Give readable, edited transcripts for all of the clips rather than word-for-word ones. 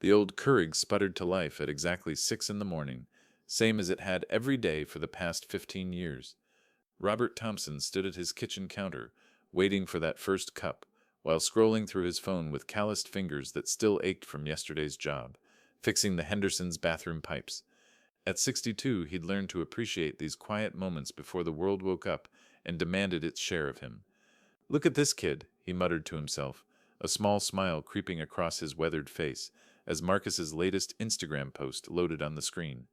The old Keurig sputtered to life at exactly 6 in the morning, same as it had every day for the past 15 years. Robert Thompson stood at his kitchen counter, waiting for that first cup, while scrolling through his phone with calloused fingers that still ached from yesterday's job, fixing the Hendersons' bathroom pipes. At 62, he'd learned to appreciate these quiet moments before the world woke up and demanded its share of him. "Look at this kid," he muttered to himself, a small smile creeping across his weathered face as Marcus's latest Instagram post loaded on the screen.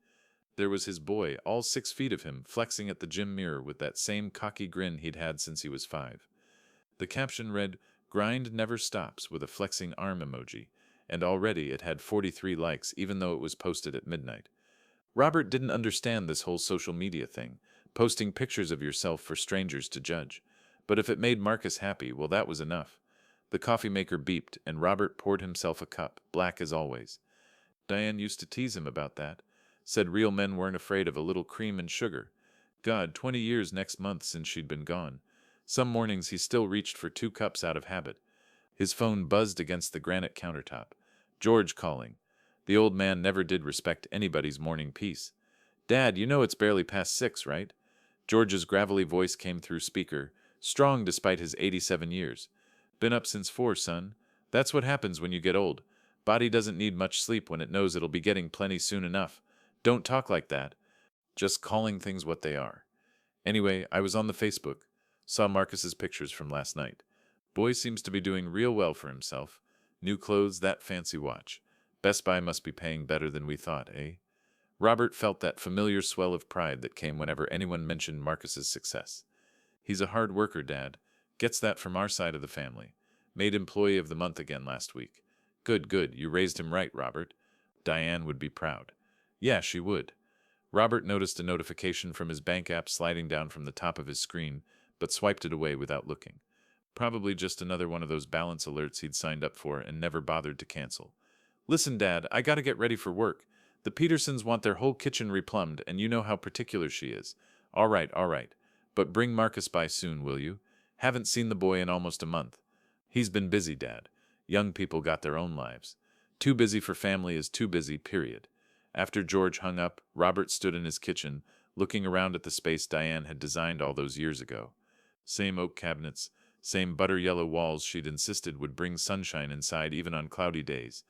There was his boy, all 6 feet of him, flexing at the gym mirror with that same cocky grin he'd had since he was 5. The caption read, "Grind never stops," with a flexing arm emoji, and already it had 43 likes even though it was posted at midnight. Robert didn't understand this whole social media thing, posting pictures of yourself for strangers to judge. But if it made Marcus happy, well, that was enough. The coffee maker beeped, and Robert poured himself a cup, black as always. Diane used to tease him about that. Said real men weren't afraid of a little cream and sugar. God, 20 years next month since she'd been gone. Some mornings he still reached for 2 cups out of habit. His phone buzzed against the granite countertop. George calling. The old man never did respect anybody's morning peace. "Dad, you know it's barely past 6, right?" George's gravelly voice came through speaker, strong despite his 87 years. "Been up since 4, son. That's what happens when you get old. Body doesn't need much sleep when it knows it'll be getting plenty soon enough. Don't talk like that." Just calling things what they are. Anyway, I was on the Facebook. Saw Marcus's pictures from last night. Boy seems to be doing real well for himself. New clothes, that fancy watch. Best Buy must be paying better than we thought, eh? Robert felt that familiar swell of pride that came whenever anyone mentioned Marcus's success. "He's a hard worker, Dad. Gets that from our side of the family. Made Employee of the Month again last week. Good, good. You raised him right, Robert." Diane would be proud. Yeah, she would. Robert noticed a notification from his bank app sliding down from the top of his screen, but swiped it away without looking. Probably just another one of those balance alerts he'd signed up for and never bothered to cancel. "Listen, Dad, I gotta get ready for work. The Petersons want their whole kitchen replumbed, and you know how particular she is. All right, all right. But bring Marcus by soon, will you? Haven't seen the boy in almost a month. He's been busy, Dad. Young people got their own lives. Too busy for family is too busy, period." After George hung up, Robert stood in his kitchen, looking around at the space Diane had designed all those years ago. Same oak cabinets, same butter-yellow walls she'd insisted would bring sunshine inside even on cloudy days.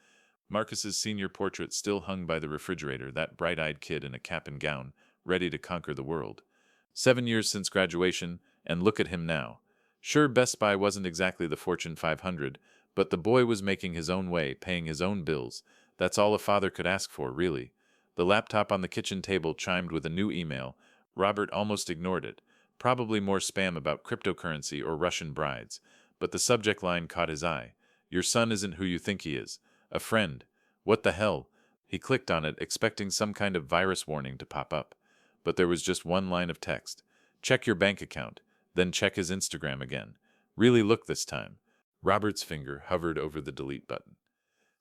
Marcus's senior portrait still hung by the refrigerator, that bright-eyed kid in a cap and gown, ready to conquer the world. 7 years since graduation, and look at him now. Sure, Best Buy wasn't exactly the Fortune 500, but the boy was making his own way, paying his own bills. That's all a father could ask for, really. The laptop on the kitchen table chimed with a new email. Robert almost ignored it. Probably more spam about cryptocurrency or Russian brides. But the subject line caught his eye. "Your son isn't who you think he is. A friend." What the hell? He clicked on it, expecting some kind of virus warning to pop up. But there was just one line of text. "Check your bank account, then check his Instagram again. Really look this time." Robert's finger hovered over the delete button.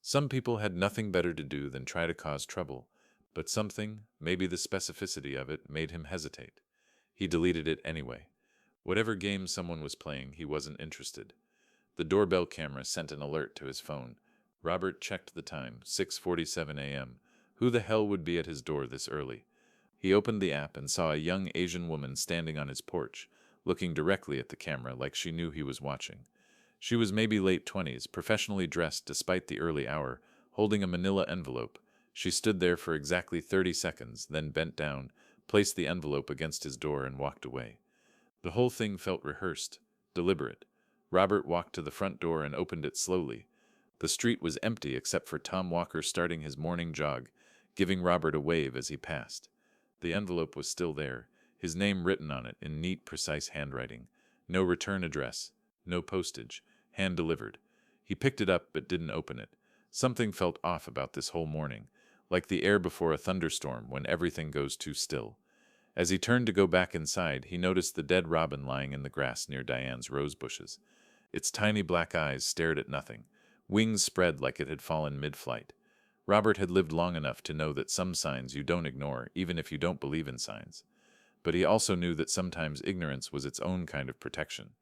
Some people had nothing better to do than try to cause trouble, but something, maybe the specificity of it, made him hesitate. He deleted it anyway. Whatever game someone was playing, he wasn't interested. The doorbell camera sent an alert to his phone. Robert checked the time, 6:47 a.m. Who the hell would be at his door this early? He opened the app and saw a young Asian woman standing on his porch, looking directly at the camera like she knew he was watching. She was maybe late 20s, professionally dressed despite the early hour, holding a manila envelope. She stood there for exactly 30 seconds, then bent down, placed the envelope against his door, and walked away. The whole thing felt rehearsed, deliberate. Robert walked to the front door and opened it slowly. The street was empty except for Tom Walker starting his morning jog, giving Robert a wave as he passed. The envelope was still there, his name written on it in neat, precise handwriting. No return address, no postage. Hand-delivered. He picked it up but didn't open it. Something felt off about this whole morning, like the air before a thunderstorm when everything goes too still. As he turned to go back inside, he noticed the dead robin lying in the grass near Diane's rose bushes. Its tiny black eyes stared at nothing, wings spread like it had fallen mid-flight. Robert had lived long enough to know that some signs you don't ignore, even if you don't believe in signs. But he also knew that sometimes ignorance was its own kind of protection.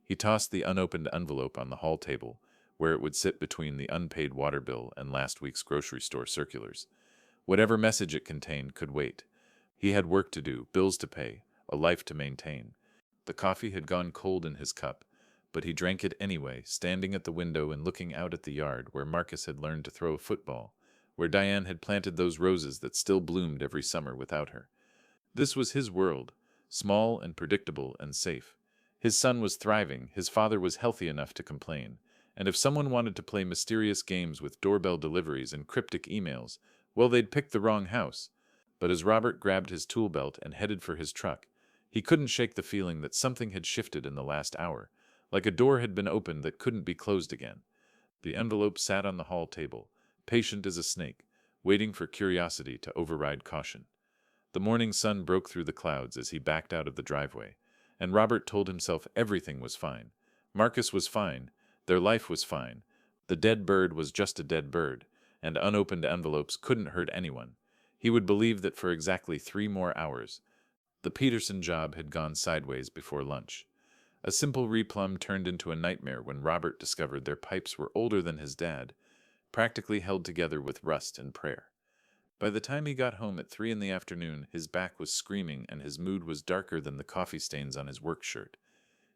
He tossed the unopened envelope on the hall table, where it would sit between the unpaid water bill and last week's grocery store circulars. Whatever message it contained could wait. He had work to do, bills to pay, a life to maintain. The coffee had gone cold in his cup, but he drank it anyway, standing at the window and looking out at the yard where Marcus had learned to throw a football, where Diane had planted those roses that still bloomed every summer without her. This was his world, small and predictable and safe. His son was thriving, his father was healthy enough to complain, and if someone wanted to play mysterious games with doorbell deliveries and cryptic emails, well, they'd picked the wrong house. But as Robert grabbed his tool belt and headed for his truck, he couldn't shake the feeling that something had shifted in the last hour, like a door had been opened that couldn't be closed again. The envelope sat on the hall table, patient as a snake, waiting for curiosity to override caution. The morning sun broke through the clouds as he backed out of the driveway, and Robert told himself everything was fine. Marcus was fine, their life was fine, the dead bird was just a dead bird, and unopened envelopes couldn't hurt anyone. He would believe that for exactly 3 more hours. The Peterson job had gone sideways before lunch. A simple replumb turned into a nightmare when Robert discovered their pipes were older than his dad, practically held together with rust and prayer. By the time he got home at 3 in the afternoon, his back was screaming and his mood was darker than the coffee stains on his work shirt.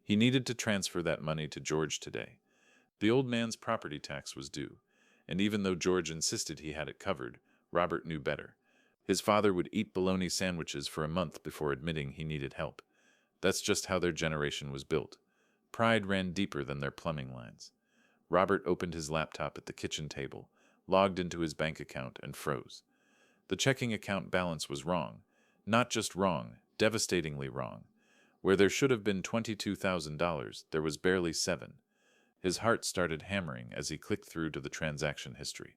He needed to transfer that money to George today. The old man's property tax was due, and even though George insisted he had it covered, Robert knew better. His father would eat bologna sandwiches for a month before admitting he needed help. That's just how their generation was built. Pride ran deeper than their plumbing lines. Robert opened his laptop at the kitchen table, logged into his bank account, and froze. The checking account balance was wrong. Not just wrong, devastatingly wrong. Where there should have been $22,000, there was barely 7. His heart started hammering as he clicked through to the transaction history.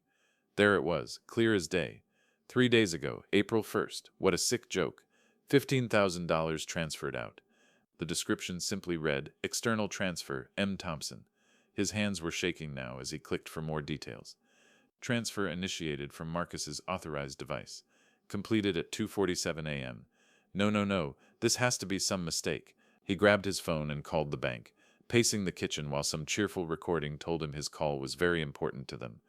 There it was, clear as day. 3 days ago, April 1st. What a sick joke. $15,000 transferred out. The description simply read, External Transfer, M. Thompson. His hands were shaking now as he clicked for more details. Transfer initiated from Marcus's authorized device. Completed at 2:47 a.m. No, this has to be some mistake. He grabbed his phone and called the bank, pacing the kitchen while some cheerful recording told him his call was very important to them.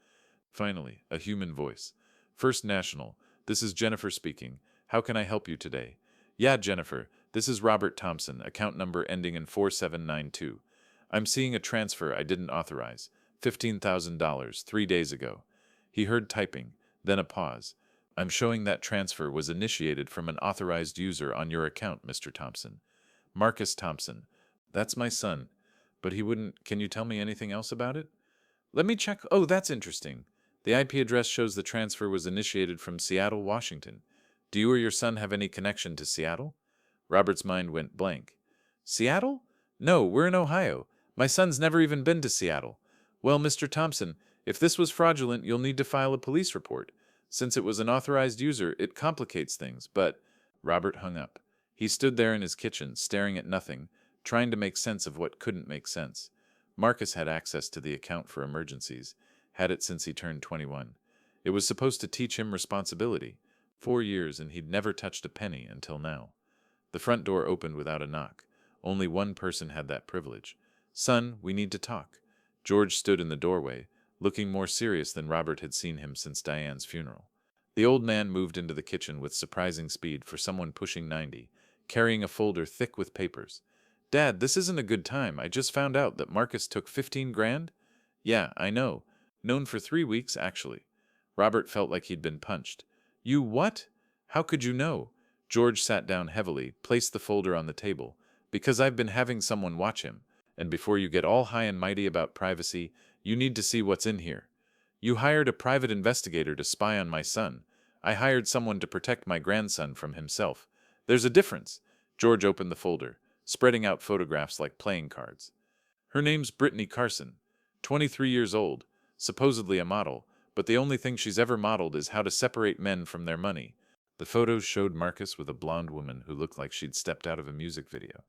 Finally, a human voice. First National, this is Jennifer speaking. How can I help you today? Yeah, Jennifer, this is Robert Thompson, account number ending in 4792. I'm seeing a transfer I didn't authorize. $15,000, 3 days ago. He heard typing, then a pause. I'm showing that transfer was initiated from an authorized user on your account, Mr. Thompson. Marcus Thompson. That's my son. But he wouldn't. Can you tell me anything else about it? Let me check. Oh, that's interesting. The IP address shows the transfer was initiated from Seattle, Washington. Do you or your son have any connection to Seattle? Robert's mind went blank. Seattle? No, we're in Ohio. My son's never even been to Seattle. Well, Mr. Thompson, if this was fraudulent, you'll need to file a police report. Since it was an authorized user, it complicates things, but... Robert hung up. He stood there in his kitchen, staring at nothing, trying to make sense of what couldn't make sense. Marcus had access to the account for emergencies, had it since he turned 21. It was supposed to teach him responsibility. 4 years, and he'd never touched a penny until now. The front door opened without a knock. Only one person had that privilege. Son, we need to talk. George stood in the doorway, looking more serious than Robert had seen him since Diane's funeral. The old man moved into the kitchen with surprising speed for someone pushing 90, carrying a folder thick with papers. Dad, this isn't a good time. I just found out that Marcus took 15 grand? Yeah, I know. Known for 3 weeks, actually. Robert felt like he'd been punched. You what? How could you know? George sat down heavily, placed the folder on the table. Because I've been having someone watch him. And before you get all high and mighty about privacy, you need to see what's in here. You hired a private investigator to spy on my son. I hired someone to protect my grandson from himself. There's a difference. George opened the folder, spreading out photographs like playing cards. Her name's Brittany Carson, 23 years old, supposedly a model, but the only thing she's ever modeled is how to separate men from their money. The photos showed Marcus with a blonde woman who looked like she'd stepped out of a music video.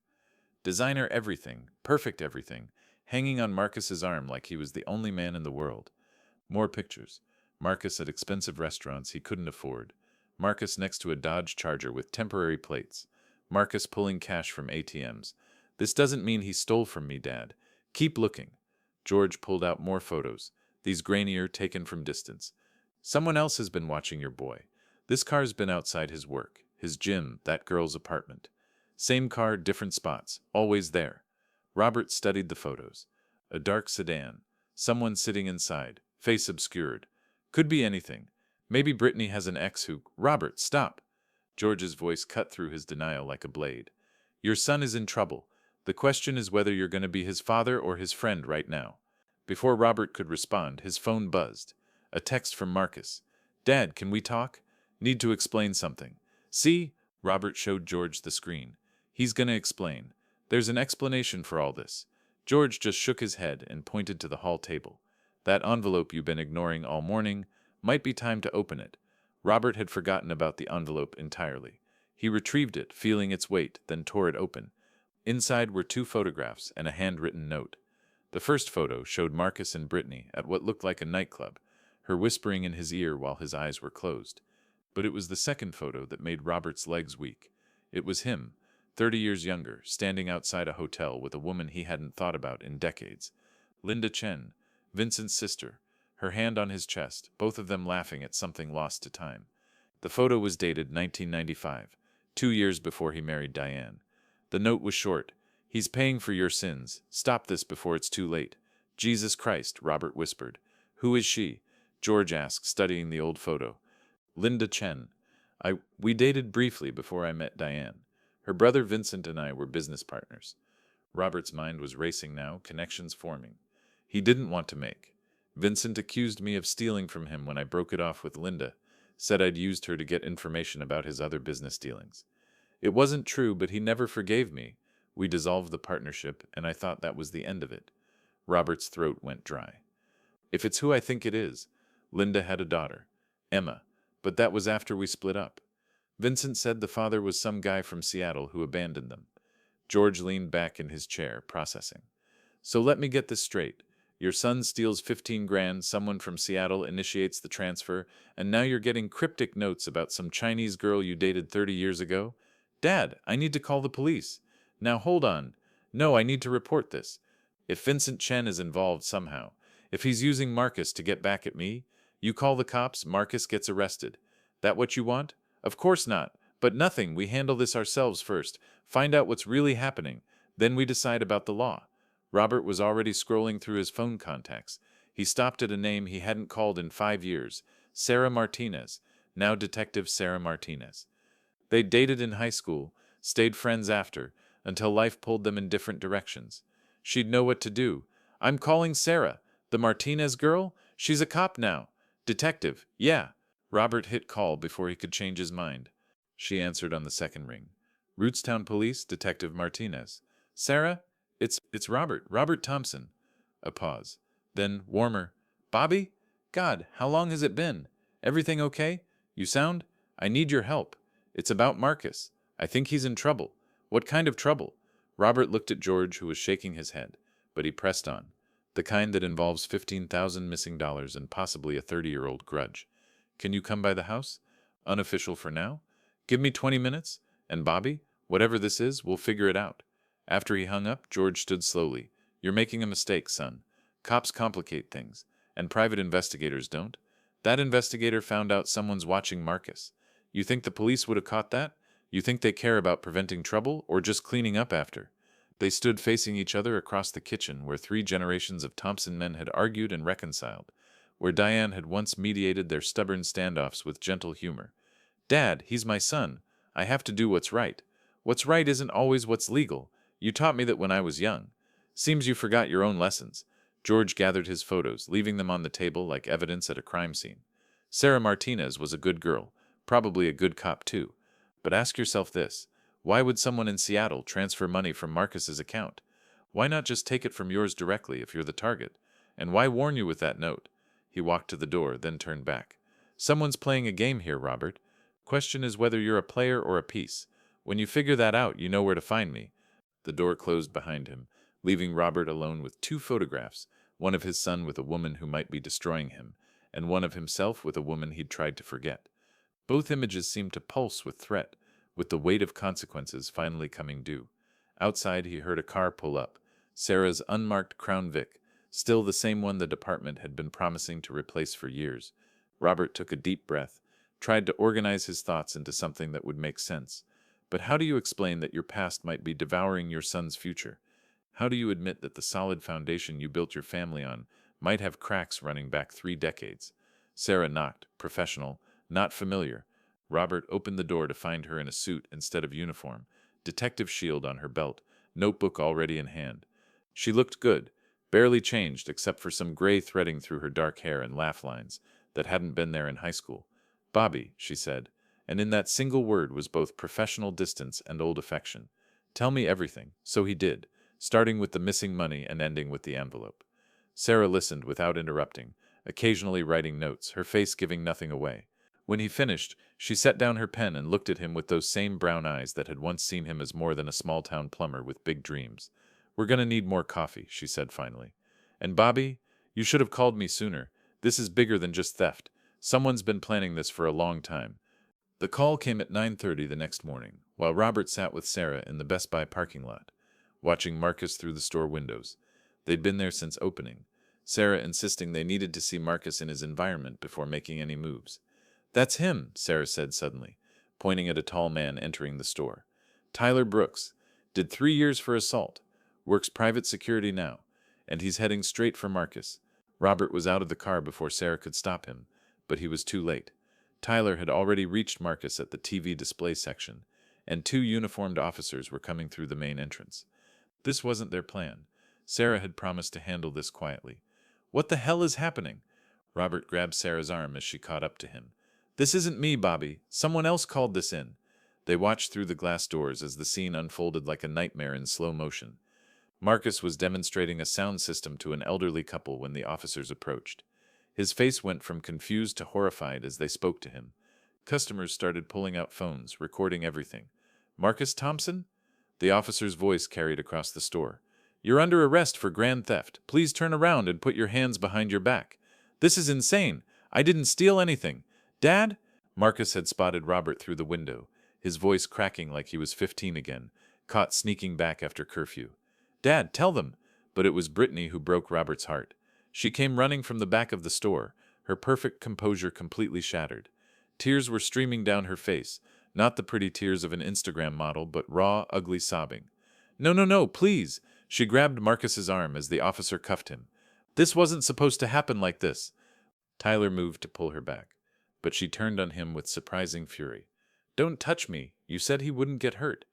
Designer everything, perfect everything, hanging on Marcus's arm like he was the only man in the world. More pictures. Marcus at expensive restaurants he couldn't afford. Marcus next to a Dodge Charger with temporary plates. Marcus pulling cash from ATMs. This doesn't mean he stole from me, Dad. Keep looking. George pulled out more photos, these grainier, taken from distance. Someone else has been watching your boy. This car's been outside his work, his gym, that girl's apartment. Same car, different spots, always there. Robert studied the photos. A dark sedan. Someone sitting inside, face obscured. Could be anything. Maybe Brittany has an ex who... Robert, stop! George's voice cut through his denial like a blade. Your son is in trouble. The question is whether you're going to be his father or his friend right now. Before Robert could respond, his phone buzzed. A text from Marcus. Dad, can we talk? Need to explain something. See? Robert showed George the screen. He's gonna explain. There's an explanation for all this. George just shook his head and pointed to the hall table. That envelope you've been ignoring all morning, might be time to open it. Robert had forgotten about the envelope entirely. He retrieved it, feeling its weight, then tore it open. Inside were 2 photographs and a handwritten note. The first photo showed Marcus and Brittany at what looked like a nightclub, her whispering in his ear while his eyes were closed. But it was the second photo that made Robert's legs weak. It was him, 30 years younger, standing outside a hotel with a woman he hadn't thought about in decades. Linda Chen, Vincent's sister, her hand on his chest, both of them laughing at something lost to time. The photo was dated 1995, 2 years before he married Diane. The note was short. He's paying for your sins. Stop this before it's too late. Jesus Christ, Robert whispered. Who is she? George asked, studying the old photo. Linda Chen. We dated briefly before I met Diane. Her brother Vincent and I were business partners. Robert's mind was racing now, connections forming. He didn't want to make. Vincent accused me of stealing from him when I broke it off with Linda, said I'd used her to get information about his other business dealings. It wasn't true, but he never forgave me. We dissolved the partnership, and I thought that was the end of it. Robert's throat went dry. If it's who I think it is, Linda had a daughter, Emma, but that was after we split up. Vincent said the father was some guy from Seattle who abandoned them. George leaned back in his chair, processing. So let me get this straight. Your son steals 15 grand, someone from Seattle initiates the transfer, and now you're getting cryptic notes about some Chinese girl you dated 30 years ago? Dad, I need to call the police. Now hold on. No, I need to report this. If Vincent Chen is involved somehow, if he's using Marcus to get back at me, you call the cops, Marcus gets arrested. That what you want? Of course not. But nothing, we handle this ourselves first. Find out what's really happening. Then we decide about the law. Robert was already scrolling through his phone contacts. He stopped at a name he hadn't called in 5 years. Sarah Martinez. Now Detective Sarah Martinez. They dated in high school, stayed friends after, until life pulled them in different directions. She'd know what to do. I'm calling Sarah. The Martinez girl? She's a cop now. Detective, yeah. Robert hit call before he could change his mind. She answered on the second ring. Rootstown Police, Detective Martinez. Sarah? It's Robert. Robert Thompson. A pause. Then, warmer. Bobby? God, how long has it been? Everything okay? You sound? I need your help. It's about Marcus. I think he's in trouble. What kind of trouble? Robert looked at George, who was shaking his head, but he pressed on. The kind that involves 15,000 missing dollars and possibly a 30-year-old grudge. Can you come by the house? Unofficial for now? Give me 20 minutes, and Bobby, whatever this is, we'll figure it out. After he hung up, George stood slowly. You're making a mistake, son. Cops complicate things, and private investigators don't. That investigator found out someone's watching Marcus. You think the police would have caught that? You think they care about preventing trouble or just cleaning up after? They stood facing each other across the kitchen where 3 generations of Thompson men had argued and reconciled, where Diane had once mediated their stubborn standoffs with gentle humor. Dad, he's my son. I have to do what's right. What's right isn't always what's legal. You taught me that when I was young. Seems you forgot your own lessons. George gathered his photos, leaving them on the table like evidence at a crime scene. Sarah Martinez was a good girl, probably a good cop too. But ask yourself this. Why would someone in Seattle transfer money from Marcus's account? Why not just take it from yours directly if you're the target? And why warn you with that note? He walked to the door, then turned back. Someone's playing a game here, Robert. Question is whether you're a player or a piece. When you figure that out, you know where to find me. The door closed behind him, leaving Robert alone with 2 photographs, one of his son with a woman who might be destroying him, and one of himself with a woman he'd tried to forget. Both images seemed to pulse with threat, with the weight of consequences finally coming due. Outside, he heard a car pull up. Sarah's unmarked Crown Vic, still the same one the department had been promising to replace for years. Robert took a deep breath, tried to organize his thoughts into something that would make sense. But how do you explain that your past might be devouring your son's future? How do you admit that the solid foundation you built your family on might have cracks running back 3 decades? Sarah knocked, professional, not familiar. Robert opened the door to find her in a suit instead of uniform, detective shield on her belt, notebook already in hand. She looked good, barely changed except for some gray threading through her dark hair and laugh lines that hadn't been there in high school. "Bobby," she said, and in that single word was both professional distance and old affection. "Tell me everything." So he did, starting with the missing money and ending with the envelope. Sarah listened without interrupting, occasionally writing notes, her face giving nothing away. When he finished, she set down her pen and looked at him with those same brown eyes that had once seen him as more than a small-town plumber with big dreams. "We're gonna need more coffee," she said finally. "And Bobby, you should have called me sooner. This is bigger than just theft. Someone's been planning this for a long time." The call came at 9:30 the next morning, while Robert sat with Sarah in the Best Buy parking lot, watching Marcus through the store windows. They'd been there since opening, Sarah insisting they needed to see Marcus in his environment before making any moves. "That's him," Sarah said suddenly, pointing at a tall man entering the store. "Tyler Brooks. Did 3 years for assault. Works private security now. And he's heading straight for Marcus." Robert was out of the car before Sarah could stop him, but he was too late. Tyler had already reached Marcus at the TV display section, and 2 uniformed officers were coming through the main entrance. This wasn't their plan. Sarah had promised to handle this quietly. "What the hell is happening?" Robert grabbed Sarah's arm as she caught up to him. "This isn't me, Bobby. Someone else called this in." They watched through the glass doors as the scene unfolded like a nightmare in slow motion. Marcus was demonstrating a sound system to an elderly couple when the officers approached. His face went from confused to horrified as they spoke to him. Customers started pulling out phones, recording everything. "Marcus Thompson?" The officer's voice carried across the store. "You're under arrest for grand theft. Please turn around and put your hands behind your back." "This is insane. I didn't steal anything." "Dad?" Marcus had spotted Robert through the window, his voice cracking like he was 15 again, caught sneaking back after curfew. "Dad, tell them." But it was Brittany who broke Robert's heart. She came running from the back of the store, her perfect composure completely shattered. Tears were streaming down her face, not the pretty tears of an Instagram model, but raw, ugly sobbing. "No, no, no, please!" She grabbed Marcus's arm as the officer cuffed him. "This wasn't supposed to happen like this." Tyler moved to pull her back, but she turned on him with surprising fury. "Don't touch me. You said he wouldn't get hurt."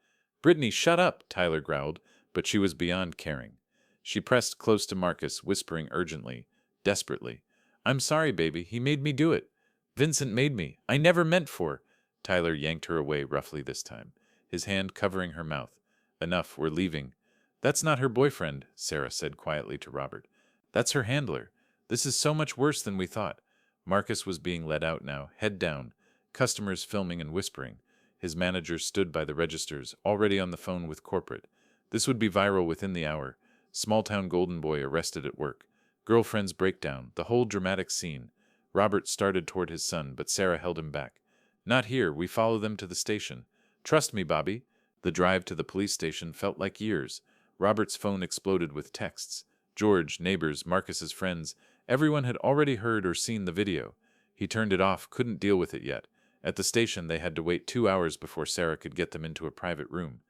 "Brittany, shut up," Tyler growled, but she was beyond caring. She pressed close to Marcus, whispering urgently, desperately. "I'm sorry, baby. He made me do it. Vincent made me. I never meant for—" Tyler yanked her away roughly this time, his hand covering her mouth. "Enough, we're leaving." "That's not her boyfriend," Sarah said quietly to Robert. "That's her handler. This is so much worse than we thought." Marcus was being led out now, head down, customers filming and whispering. His manager stood by the registers, already on the phone with corporate. This would be viral within the hour. Small-town golden boy arrested at work. Girlfriend's breakdown, the whole dramatic scene. Robert started toward his son, but Sarah held him back. "Not here. We follow them to the station. Trust me, Bobby." The drive to the police station felt like years. Robert's phone exploded with texts. George, neighbors, Marcus's friends, everyone had already heard or seen the video. He turned it off, couldn't deal with it yet. At the station, they had to wait 2 hours before Sarah could get them into a private room.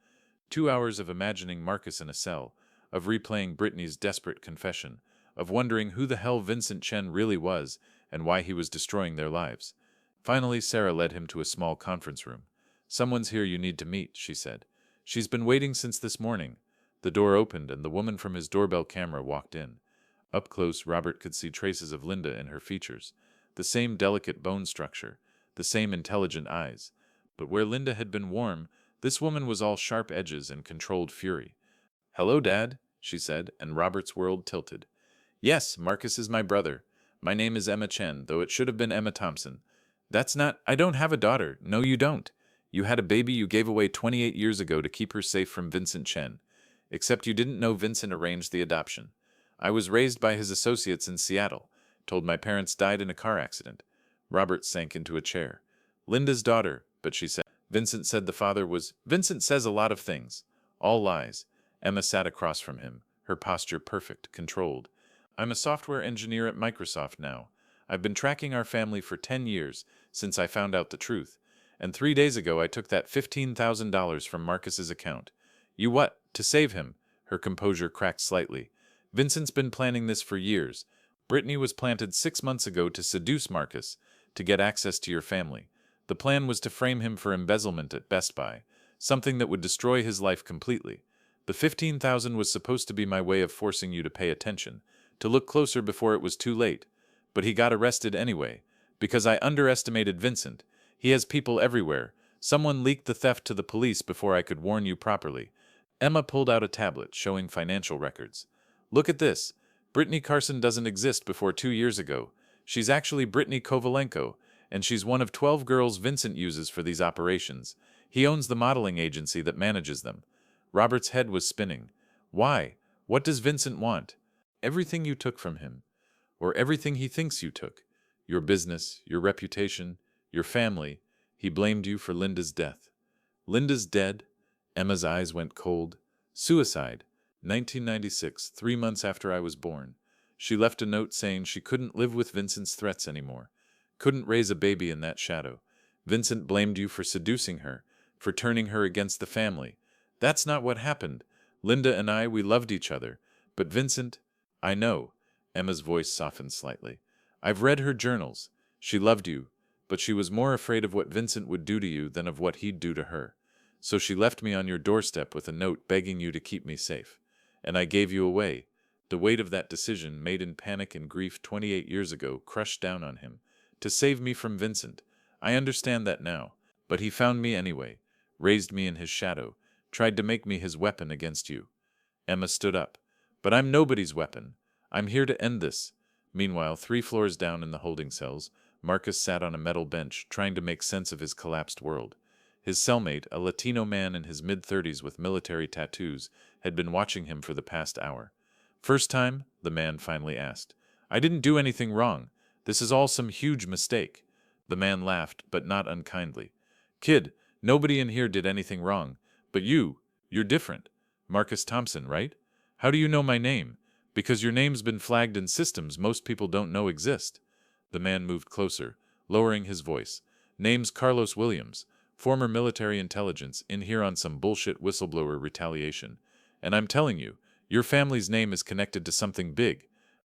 2 hours of imagining Marcus in a cell, of replaying Brittany's desperate confession, of wondering who the hell Vincent Chen really was and why he was destroying their lives. Finally, Sarah led him to a small conference room. "Someone's here you need to meet," she said. "She's been waiting since this morning." The door opened and the woman from his doorbell camera walked in. Up close, Robert could see traces of Linda in her features. The same delicate bone structure, the same intelligent eyes. But where Linda had been warm, this woman was all sharp edges and controlled fury. "Hello, Dad," she said, and Robert's world tilted. "Yes, Marcus is my brother. My name is Emma Chen, though it should have been Emma Thompson." "That's not— I don't have a daughter." "No, you don't. You had a baby you gave away 28 years ago to keep her safe from Vincent Chen. Except you didn't know Vincent arranged the adoption. I was raised by his associates in Seattle. Told my parents died in a car accident." Robert sank into a chair. "Linda's daughter," but she said. "Vincent said the father was—" "Vincent says a lot of things. All lies." Emma sat across from him, her posture perfect, controlled. I'm a software engineer at Microsoft now. I've been tracking our family for 10 years, since I found out the truth. And 3 days ago I took that $15,000 from Marcus's account. You what? To save him? Her composure cracked slightly. Vincent's been planning this for years. Brittany was planted 6 months ago to seduce Marcus, to get access to your family. The plan was to frame him for embezzlement at Best Buy, something that would destroy his life completely. The 15,000 was supposed to be my way of forcing you to pay attention, to look closer before it was too late. But he got arrested anyway, because I underestimated Vincent. He has people everywhere. Someone leaked the theft to the police before I could warn you properly. Emma pulled out a tablet showing financial records. Look at this. Brittany Carson doesn't exist before 2 years ago. She's actually Brittany Kovalenko, and she's one of 12 girls Vincent uses for these operations. He owns the modeling agency that manages them. Robert's head was spinning. Why? What does Vincent want? Everything you took from him, or everything he thinks you took. Your business, your reputation, your family. He blamed you for Linda's death. Linda's dead? Emma's eyes went cold. Suicide. 1996, 3 months after I was born. She left a note saying she couldn't live with Vincent's threats anymore. Couldn't raise a baby in that shadow. Vincent blamed you for seducing her, for turning her against the family. That's not what happened. Linda and I, we loved each other. But Vincent, I know. Emma's voice softened slightly. I've read her journals. She loved you, but she was more afraid of what Vincent would do to you than of what he'd do to her. So she left me on your doorstep with a note begging you to keep me safe. And I gave you away. The weight of that decision, made in panic and grief 28 years ago, crushed down on him. To save me from Vincent. I understand that now. But he found me anyway, raised me in his shadow, tried to make me his weapon against you. Emma stood up. But I'm nobody's weapon. I'm here to end this. Meanwhile, 3 floors down in the holding cells, Marcus sat on a metal bench, trying to make sense of his collapsed world. His cellmate, a Latino man in his mid-30s with military tattoos, had been watching him for the past hour. First time? The man finally asked. I didn't do anything wrong. This is all some huge mistake. The man laughed, but not unkindly. Kid, nobody in here did anything wrong. But you're different. Marcus Thompson, right? How do you know my name? Because your name's been flagged in systems most people don't know exist. The man moved closer, lowering his voice. Name's Carlos Williams, former military intelligence, in here on some bullshit whistleblower retaliation. And I'm telling you, your family's name is connected to something big.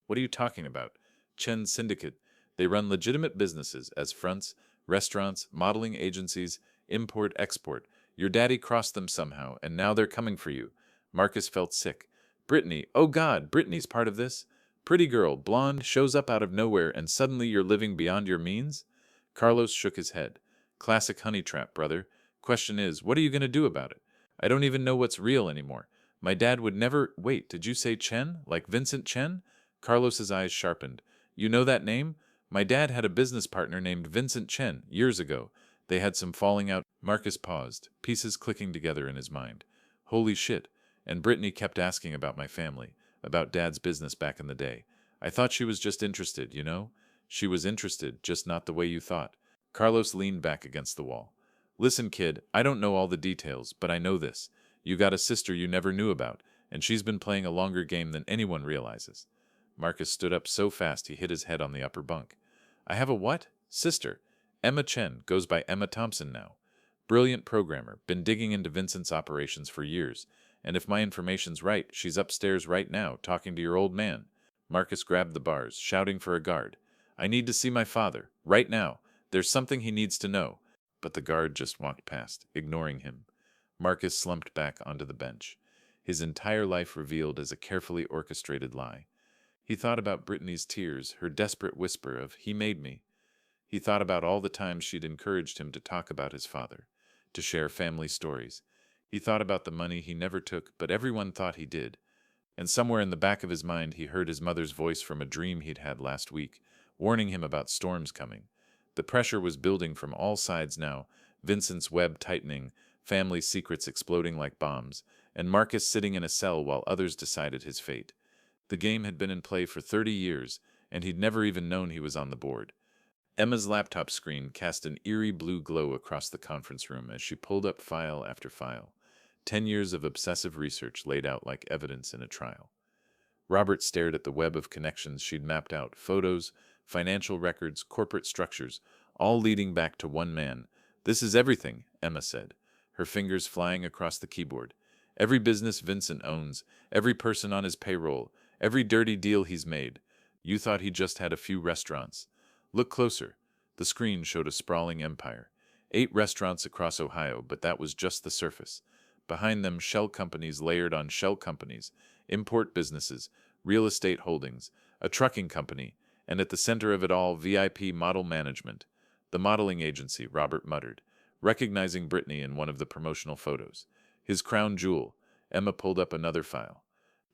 What are you talking about? Chen Syndicate. They run legitimate businesses as fronts, restaurants, modeling agencies, import-export. Your daddy crossed them somehow, and now they're coming for you. Marcus felt sick. Brittany, oh God, Brittany's part of this? Pretty girl, blonde, shows up out of nowhere, and suddenly you're living beyond your means? Carlos shook his head. Classic honey trap, brother. Question is, what are you going to do about it? I don't even know what's real anymore. My dad would never— Wait, did you say Chen? Like Vincent Chen? Carlos's eyes sharpened. You know that name? My dad had a business partner named Vincent Chen, years ago. They had some falling out. Marcus paused, pieces clicking together in his mind. Holy shit. And Brittany kept asking about my family, about Dad's business back in the day. I thought she was just interested, you know? She was interested, just not the way you thought. Carlos leaned back against the wall. Listen, kid, I don't know all the details, but I know this. You got a sister you never knew about, and she's been playing a longer game than anyone realizes. Marcus stood up so fast he hit his head on the upper bunk. I have a what? Sister. Emma Chen, goes by Emma Thompson now. Brilliant programmer, been digging into Vincent's operations for years. And if my information's right, she's upstairs right now, talking to your old man. Marcus grabbed the bars, shouting for a guard. I need to see my father, right now. There's something he needs to know. But the guard just walked past, ignoring him. Marcus slumped back onto the bench, his entire life revealed as a carefully orchestrated lie. He thought about Brittany's tears, her desperate whisper of, he made me. He thought about all the times she'd encouraged him to talk about his father, to share family stories. He thought about the money he never took, but everyone thought he did. And somewhere in the back of his mind he heard his mother's voice from a dream he'd had last week, warning him about storms coming. The pressure was building from all sides now, Vincent's web tightening, family secrets exploding like bombs, and Marcus sitting in a cell while others decided his fate. The game had been in play for 30 years, and he'd never even known he was on the board. Emma's laptop screen cast an eerie blue glow across the conference room as she pulled up file after file. 10 years of obsessive research laid out like evidence in a trial. Robert stared at the web of connections she'd mapped out, photos, financial records, corporate structures, all leading back to one man. This is everything, Emma said, her fingers flying across the keyboard. Every business Vincent owns, every person on his payroll, every dirty deal he's made. You thought he just had a few restaurants. Look closer. The screen showed a sprawling empire. 8 restaurants across Ohio, but that was just the surface. Behind them, shell companies layered on shell companies, import businesses, real estate holdings, a trucking company, and at the center of it all, VIP model management. The modeling agency, Robert muttered, recognizing Brittany in one of the promotional photos. His crown jewel. Emma pulled up another file.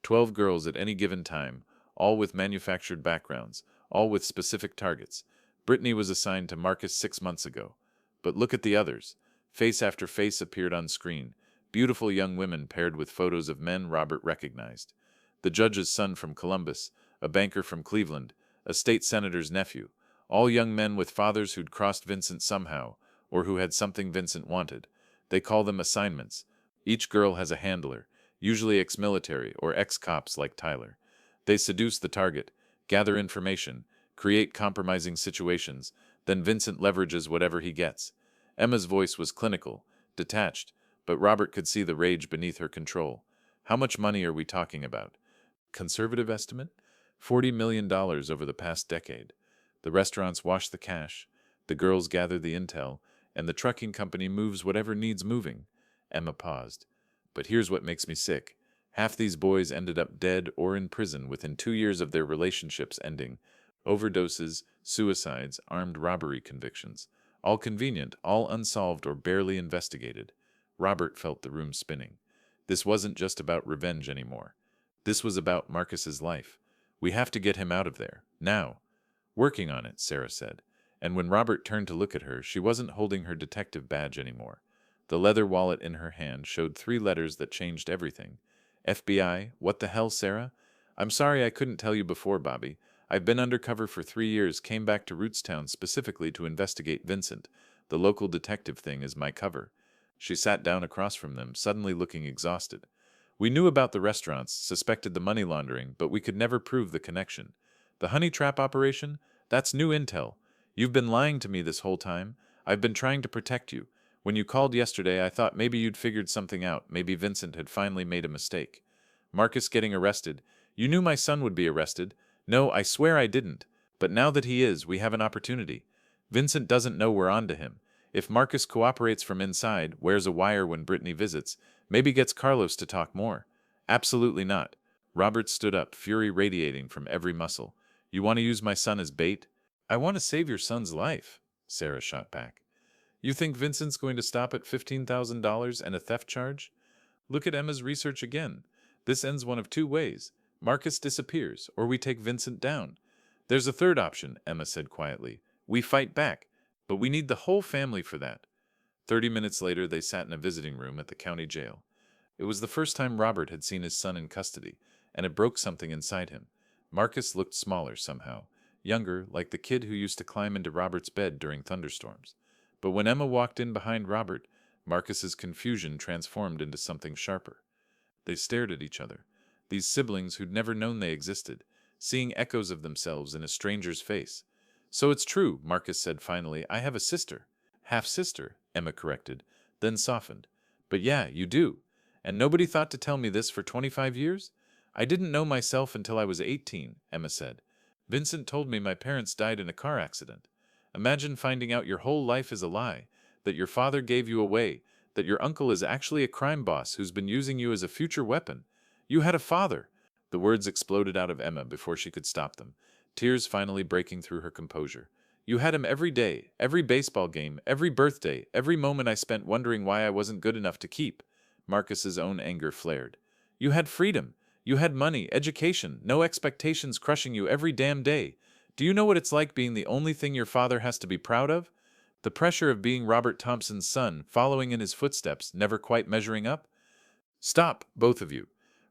12 girls at any given time, all with manufactured backgrounds, all with specific targets. Brittany was assigned to Marcus 6 months ago. But look at the others. Face after face appeared on screen. Beautiful young women paired with photos of men Robert recognized. The judge's son from Columbus, a banker from Cleveland, a state senator's nephew. All young men with fathers who'd crossed Vincent somehow, or who had something Vincent wanted. They call them assignments. Each girl has a handler, usually ex-military or ex-cops like Tyler. They seduce the target, gather information, create compromising situations, then Vincent leverages whatever he gets. Emma's voice was clinical, detached, but Robert could see the rage beneath her control. How much money are we talking about? Conservative estimate? $40 million over the past decade. The restaurants wash the cash, the girls gather the intel, and the trucking company moves whatever needs moving. Emma paused. But here's what makes me sick. Half these boys ended up dead or in prison within 2 years of their relationships ending. Overdoses, suicides, armed robbery convictions. All convenient, all unsolved or barely investigated. Robert felt the room spinning. This wasn't just about revenge anymore. This was about Marcus's life. We have to get him out of there, now. Working on it, Sarah said. And when Robert turned to look at her, she wasn't holding her detective badge anymore. The leather wallet in her hand showed 3 letters that changed everything. FBI, what the hell, Sarah? I'm sorry I couldn't tell you before, Bobby. I've been undercover for 3 years, came back to Rootstown specifically to investigate Vincent. The local detective thing is my cover. She sat down across from them, suddenly looking exhausted. We knew about the restaurants, suspected the money laundering, but we could never prove the connection. The honey trap operation? That's new intel. You've been lying to me this whole time. I've been trying to protect you. When you called yesterday, I thought maybe you'd figured something out. Maybe Vincent had finally made a mistake. Marcus getting arrested. You knew my son would be arrested. No, I swear I didn't. But now that he is, we have an opportunity. Vincent doesn't know we're on to him. If Marcus cooperates from inside, wears a wire when Brittany visits, maybe gets Carlos to talk more. Absolutely not. Robert stood up, fury radiating from every muscle. You want to use my son as bait? I want to save your son's life, Sarah shot back. You think Vincent's going to stop at $15,000 and a theft charge? Look at Emma's research again. This ends one of 2 ways. Marcus disappears, or we take Vincent down. There's a third option, Emma said quietly. We fight back, but we need the whole family for that. 30 minutes later, they sat in a visiting room at the county jail. It was the first time Robert had seen his son in custody, and it broke something inside him. Marcus looked smaller somehow, younger, like the kid who used to climb into Robert's bed during thunderstorms. But when Emma walked in behind Robert, Marcus's confusion transformed into something sharper. They stared at each other, these siblings who'd never known they existed, seeing echoes of themselves in a stranger's face. So it's true, Marcus said finally. I have a sister. Half-sister, Emma corrected, then softened. But yeah, you do. And nobody thought to tell me this for 25 years? I didn't know myself until I was 18, Emma said. Vincent told me my parents died in a car accident. Imagine finding out your whole life is a lie, that your father gave you away, that your uncle is actually a crime boss who's been using you as a future weapon. You had a father. The words exploded out of Emma before she could stop them, tears finally breaking through her composure. You had him every day, every baseball game, every birthday, every moment I spent wondering why I wasn't good enough to keep. Marcus's own anger flared. You had freedom. You had money, education, no expectations crushing you every damn day. Do you know what it's like being the only thing your father has to be proud of? The pressure of being Robert Thompson's son, following in his footsteps, never quite measuring up? Stop, both of you.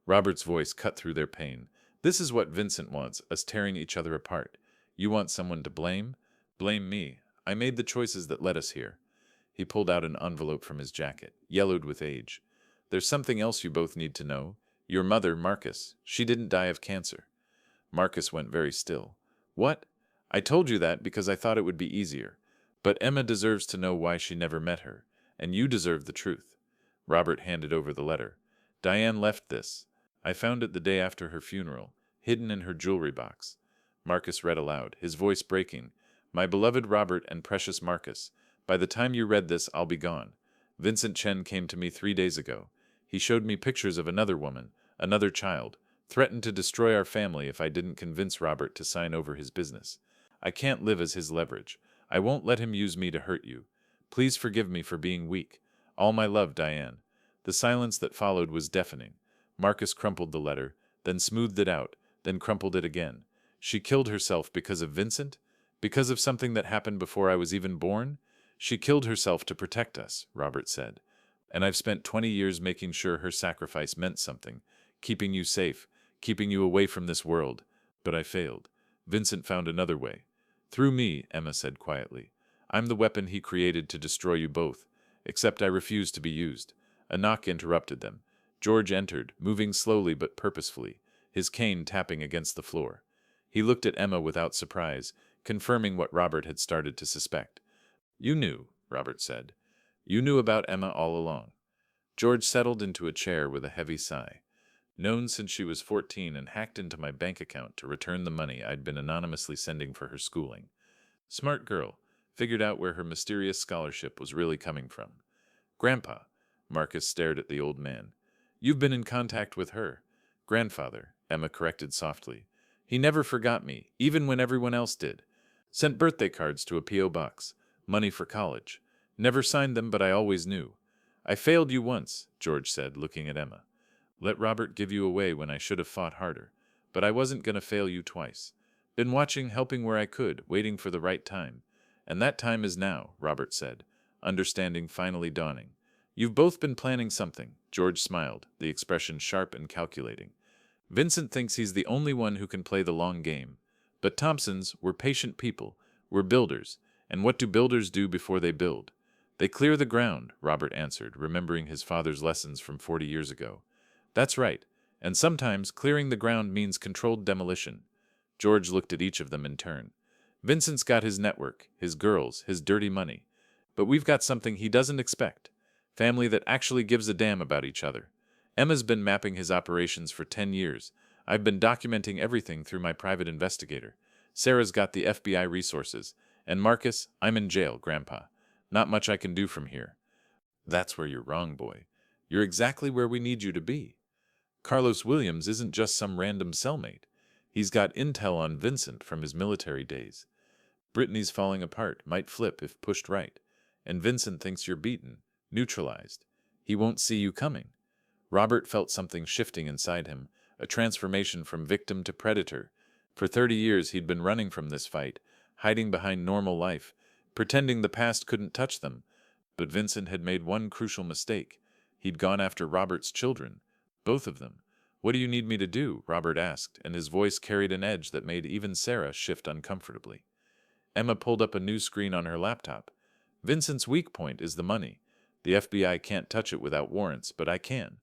Robert's voice cut through their pain. This is what Vincent wants, us tearing each other apart. You want someone to blame? Blame me. I made the choices that led us here. He pulled out an envelope from his jacket, yellowed with age. There's something else you both need to know. Your mother, Marcus, she didn't die of cancer. Marcus went very still. What? I told you that because I thought it would be easier. But Emma deserves to know why she never met her, and you deserve the truth. Robert handed over the letter. Diane left this. I found it the day after her funeral, hidden in her jewelry box. Marcus read aloud, his voice breaking. My beloved Robert and precious Marcus, by the time you read this, I'll be gone. Vincent Chen came to me 3 days ago. He showed me pictures of another woman, another child, threatened to destroy our family if I didn't convince Robert to sign over his business. I can't live as his leverage. I won't let him use me to hurt you. Please forgive me for being weak. All my love, Diane. The silence that followed was deafening. Marcus crumpled the letter, then smoothed it out, then crumpled it again. She killed herself because of Vincent? Because of something that happened before I was even born? She killed herself to protect us, Robert said. And I've spent 20 years making sure her sacrifice meant something, keeping you safe, keeping you away from this world. But I failed. Vincent found another way. Through me, Emma said quietly. I'm the weapon he created to destroy you both, except I refuse to be used. A knock interrupted them. George entered, moving slowly but purposefully, his cane tapping against the floor. He looked at Emma without surprise, confirming what Robert had started to suspect. You knew, Robert said. You knew about Emma all along. George settled into a chair with a heavy sigh. Known since she was 14 and hacked into my bank account to return the money I'd been anonymously sending for her schooling. Smart girl, figured out where her mysterious scholarship was really coming from. Grandpa, Marcus stared at the old man. You've been in contact with her. Grandfather, Emma corrected softly. He never forgot me, even when everyone else did. Sent birthday cards to a P.O. box. Money for college. Never signed them, but I always knew. I failed you once, George said, looking at Emma. Let Robert give you away when I should have fought harder. But I wasn't going to fail you twice. Been watching, helping where I could, waiting for the right time. And that time is now, Robert said, understanding finally dawning. You've both been planning something, George smiled, the expression sharp and calculating. Vincent thinks he's the only one who can play the long game. But Thompsons were patient people. We're builders. And what do builders do before they build? They clear the ground, Robert answered, remembering his father's lessons from 40 years ago. That's right. And sometimes clearing the ground means controlled demolition. George looked at each of them in turn. Vincent's got his network, his girls, his dirty money. But we've got something he doesn't expect. Family that actually gives a damn about each other. Emma's been mapping his operations for 10 years. I've been documenting everything through my private investigator. Sarah's got the FBI resources. And Marcus, I'm in jail, Grandpa. Not much I can do from here. That's where you're wrong, boy. You're exactly where we need you to be. Carlos Williams isn't just some random cellmate. He's got intel on Vincent from his military days. Brittany's falling apart, might flip if pushed right. And Vincent thinks you're beaten, neutralized. He won't see you coming. Robert felt something shifting inside him, a transformation from victim to predator. For 30 years he'd been running from this fight, hiding behind normal life, pretending the past couldn't touch them. But Vincent had made one crucial mistake. He'd gone after Robert's children. Both of them. What do you need me to do? Robert asked, and his voice carried an edge that made even Sarah shift uncomfortably. Emma pulled up a new screen on her laptop. Vincent's weak point is the money. The FBI can't touch it without warrants, but I can.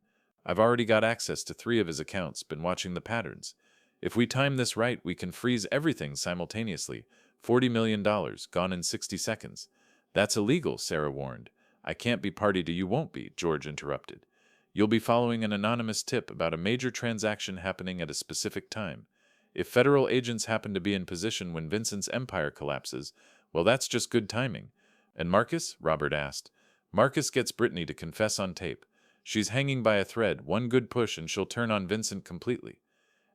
I've already got access to 3 of his accounts, been watching the patterns. If we time this right, we can freeze everything simultaneously. $40 million, gone in 60 seconds. That's illegal, Sarah warned. I can't be party to you won't be, George interrupted. You'll be following an anonymous tip about a major transaction happening at a specific time. If federal agents happen to be in position when Vincent's empire collapses, well, that's just good timing. And Marcus? Robert asked. Marcus gets Brittany to confess on tape. She's hanging by a thread, one good push and she'll turn on Vincent completely.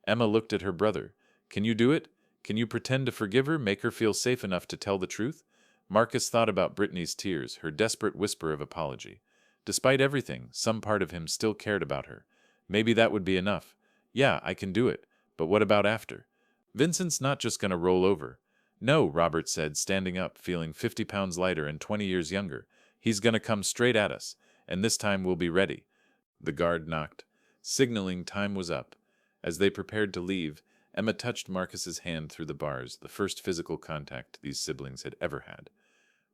Emma looked at her brother. Can you do it? Can you pretend to forgive her, make her feel safe enough to tell the truth? Marcus thought about Brittany's tears, her desperate whisper of apology. Despite everything, some part of him still cared about her. Maybe that would be enough. Yeah, I can do it. But what about after? Vincent's not just going to roll over. No, Robert said, standing up, feeling 50 pounds lighter and 20 years younger. He's going to come straight at us, and this time we'll be ready. The guard knocked, signaling time was up. As they prepared to leave, Emma touched Marcus's hand through the bars, the first physical contact these siblings had ever had.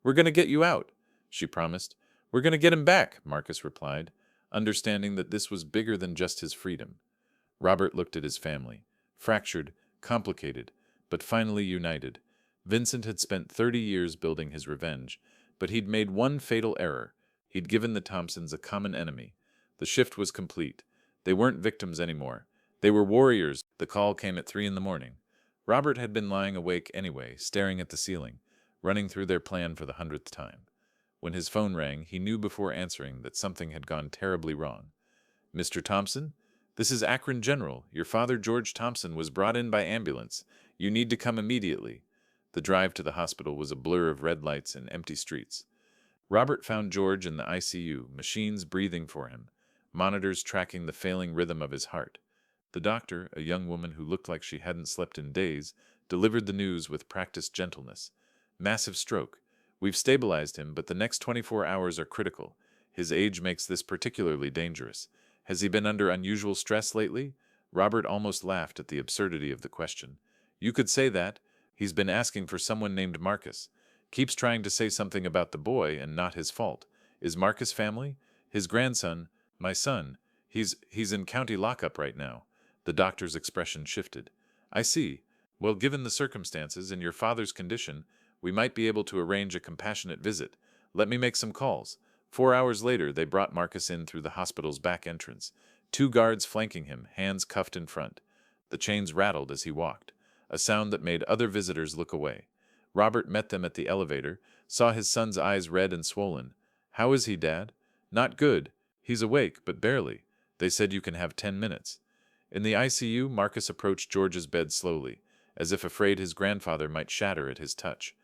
We're going to get you out, she promised. We're going to get him back, Marcus replied. understanding that this was bigger than just his freedom. Robert looked at his family, fractured, complicated, but finally united. Vincent had spent 30 years building his revenge, but he'd made one fatal error. He'd given the Thompsons a common enemy. The shift was complete. They weren't victims anymore. They were warriors. The call came at 3 in the morning. Robert had been lying awake anyway, staring at the ceiling, running through their plan for the 100th time. When his phone rang, he knew before answering that something had gone terribly wrong. "Mr. Thompson? This is Akron General. Your father, George Thompson, was brought in by ambulance. You need to come immediately." The drive to the hospital was a blur of red lights and empty streets. Robert found George in the ICU, machines breathing for him, monitors tracking the failing rhythm of his heart. The doctor, a young woman who looked like she hadn't slept in days, delivered the news with practiced gentleness. "Massive stroke. We've stabilized him, but the next 24 hours are critical. His age makes this particularly dangerous. Has he been under unusual stress lately?" Robert almost laughed at the absurdity of the question. "You could say that. He's been asking for someone named Marcus. Keeps trying to say something about the boy and not his fault. Is Marcus family? His grandson, my son. He's in county lockup right now." The doctor's expression shifted. "I see. Well, given the circumstances and your father's condition, we might be able to arrange a compassionate visit. Let me make some calls." 4 hours later, they brought Marcus in through the hospital's back entrance, 2 guards flanking him, hands cuffed in front. The chains rattled as he walked, a sound that made other visitors look away. Robert met them at the elevator, saw his son's eyes red and swollen. "How is he, Dad?" "Not good. He's awake, but barely. They said you can have 10 minutes. In the ICU, Marcus approached George's bed slowly, as if afraid his grandfather might shatter at his touch.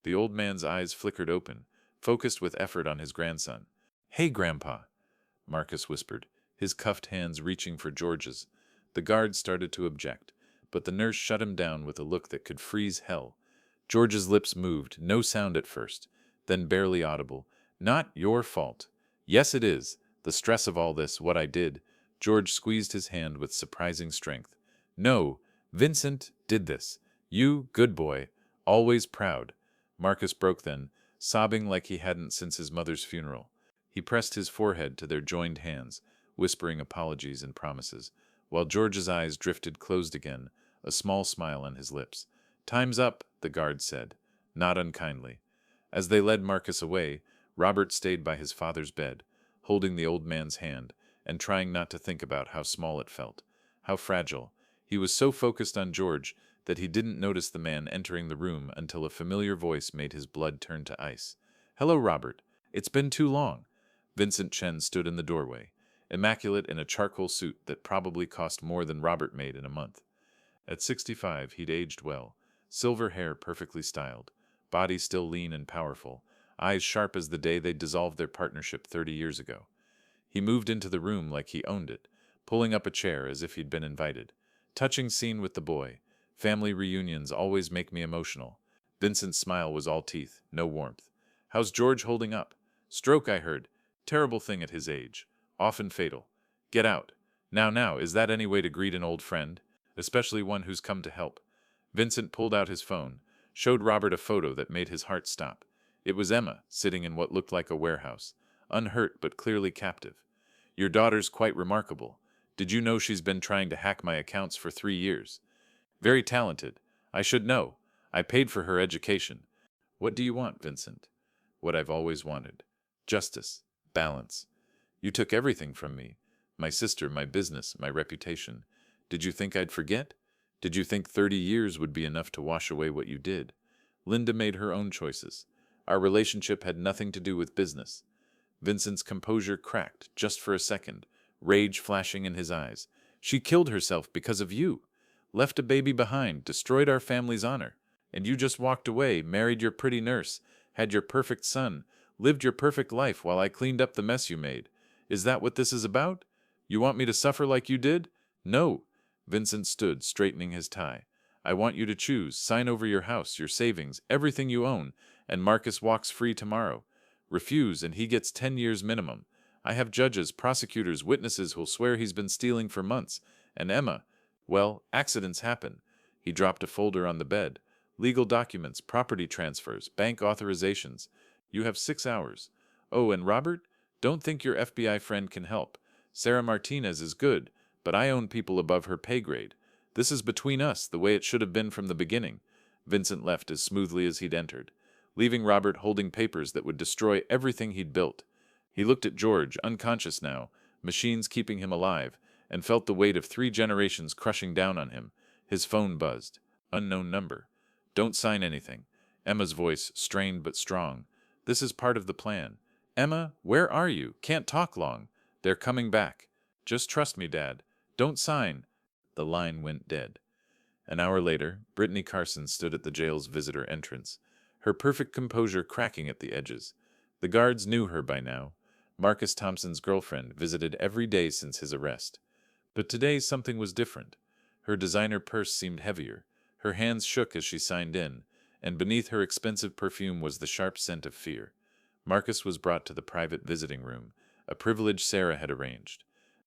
The old man's eyes flickered open, focused with effort on his grandson. "Hey, Grandpa," Marcus whispered, his cuffed hands reaching for George's. The guard started to object, but the nurse shut him down with a look that could freeze hell. George's lips moved, no sound at first, then barely audible. "Not your fault." "Yes, it is. The stress of all this, what I did." George squeezed his hand with surprising strength. "No, Vincent did this. You, good boy, always proud." Marcus broke then, sobbing like he hadn't since his mother's funeral. He pressed his forehead to their joined hands, whispering apologies and promises, while George's eyes drifted closed again, a small smile on his lips. "Time's up," the guard said, not unkindly. As they led Marcus away, Robert stayed by his father's bed, holding the old man's hand, and trying not to think about how small it felt, how fragile. He was so focused on George that he didn't notice the man entering the room until a familiar voice made his blood turn to ice. "Hello, Robert. It's been too long." Vincent Chen stood in the doorway, immaculate in a charcoal suit that probably cost more than Robert made in a month. At 65, he'd aged well, silver hair perfectly styled, body still lean and powerful, eyes sharp as the day they dissolved their partnership 30 years ago. He moved into the room like he owned it, pulling up a chair as if he'd been invited. "Touching scene with the boy. Family reunions always make me emotional." Vincent's smile was all teeth, no warmth. "How's George holding up?" "Stroke, I heard. Terrible thing at his age. Often fatal. Get out. Now, is that any way to greet an old friend? Especially one who's come to help." Vincent pulled out his phone, showed Robert a photo that made his heart stop. It was Emma, sitting in what looked like a warehouse, unhurt but clearly captive. "Your daughter's quite remarkable. Did you know she's been trying to hack my accounts for 3 years? Very talented. I should know. I paid for her education." "What do you want, Vincent?" "What I've always wanted. Justice. Balance. You took everything from me. My sister, my business, my reputation. Did you think I'd forget? Did you think 30 years would be enough to wash away what you did? Linda made her own choices. Our relationship had nothing to do with business." Vincent's composure cracked just for a second, rage flashing in his eyes. "She killed herself because of you. Left a baby behind, destroyed our family's honor. And you just walked away, married your pretty nurse, had your perfect son, lived your perfect life while I cleaned up the mess you made. Is that what this is about? You want me to suffer like you did? No." Vincent stood, straightening his tie. "I want you to choose, sign over your house, your savings, everything you own, and Marcus walks free tomorrow. Refuse, and he gets 10 years minimum. I have judges, prosecutors, witnesses who'll swear he's been stealing for months. And Emma, well, accidents happen." He dropped a folder on the bed. "Legal documents, property transfers, bank authorizations. You have 6 hours. Oh, and Robert, Don't think your FBI friend can help. Sarah Martinez is good, but I own people above her pay grade. This is between us, the way it should have been from the beginning." Vincent left as smoothly as he'd entered, leaving Robert holding papers that would destroy everything he'd built. He looked at George, unconscious now, machines keeping him alive, and felt the weight of 3 generations crushing down on him. His phone buzzed. Unknown number. "Don't sign anything." Emma's voice, strained but strong. "This is part of the plan." "Emma, where are you? Can't talk long." "They're coming back." "Just trust me, Dad. Don't sign." The line went dead. An hour later, Brittany Carson stood at the jail's visitor entrance, her perfect composure cracking at the edges. The guards knew her by now. Marcus Thompson's girlfriend, visited every day since his arrest. But today something was different. Her designer purse seemed heavier. Her hands shook as she signed in, and beneath her expensive perfume was the sharp scent of fear. Marcus was brought to the private visiting room, a privilege Sarah had arranged.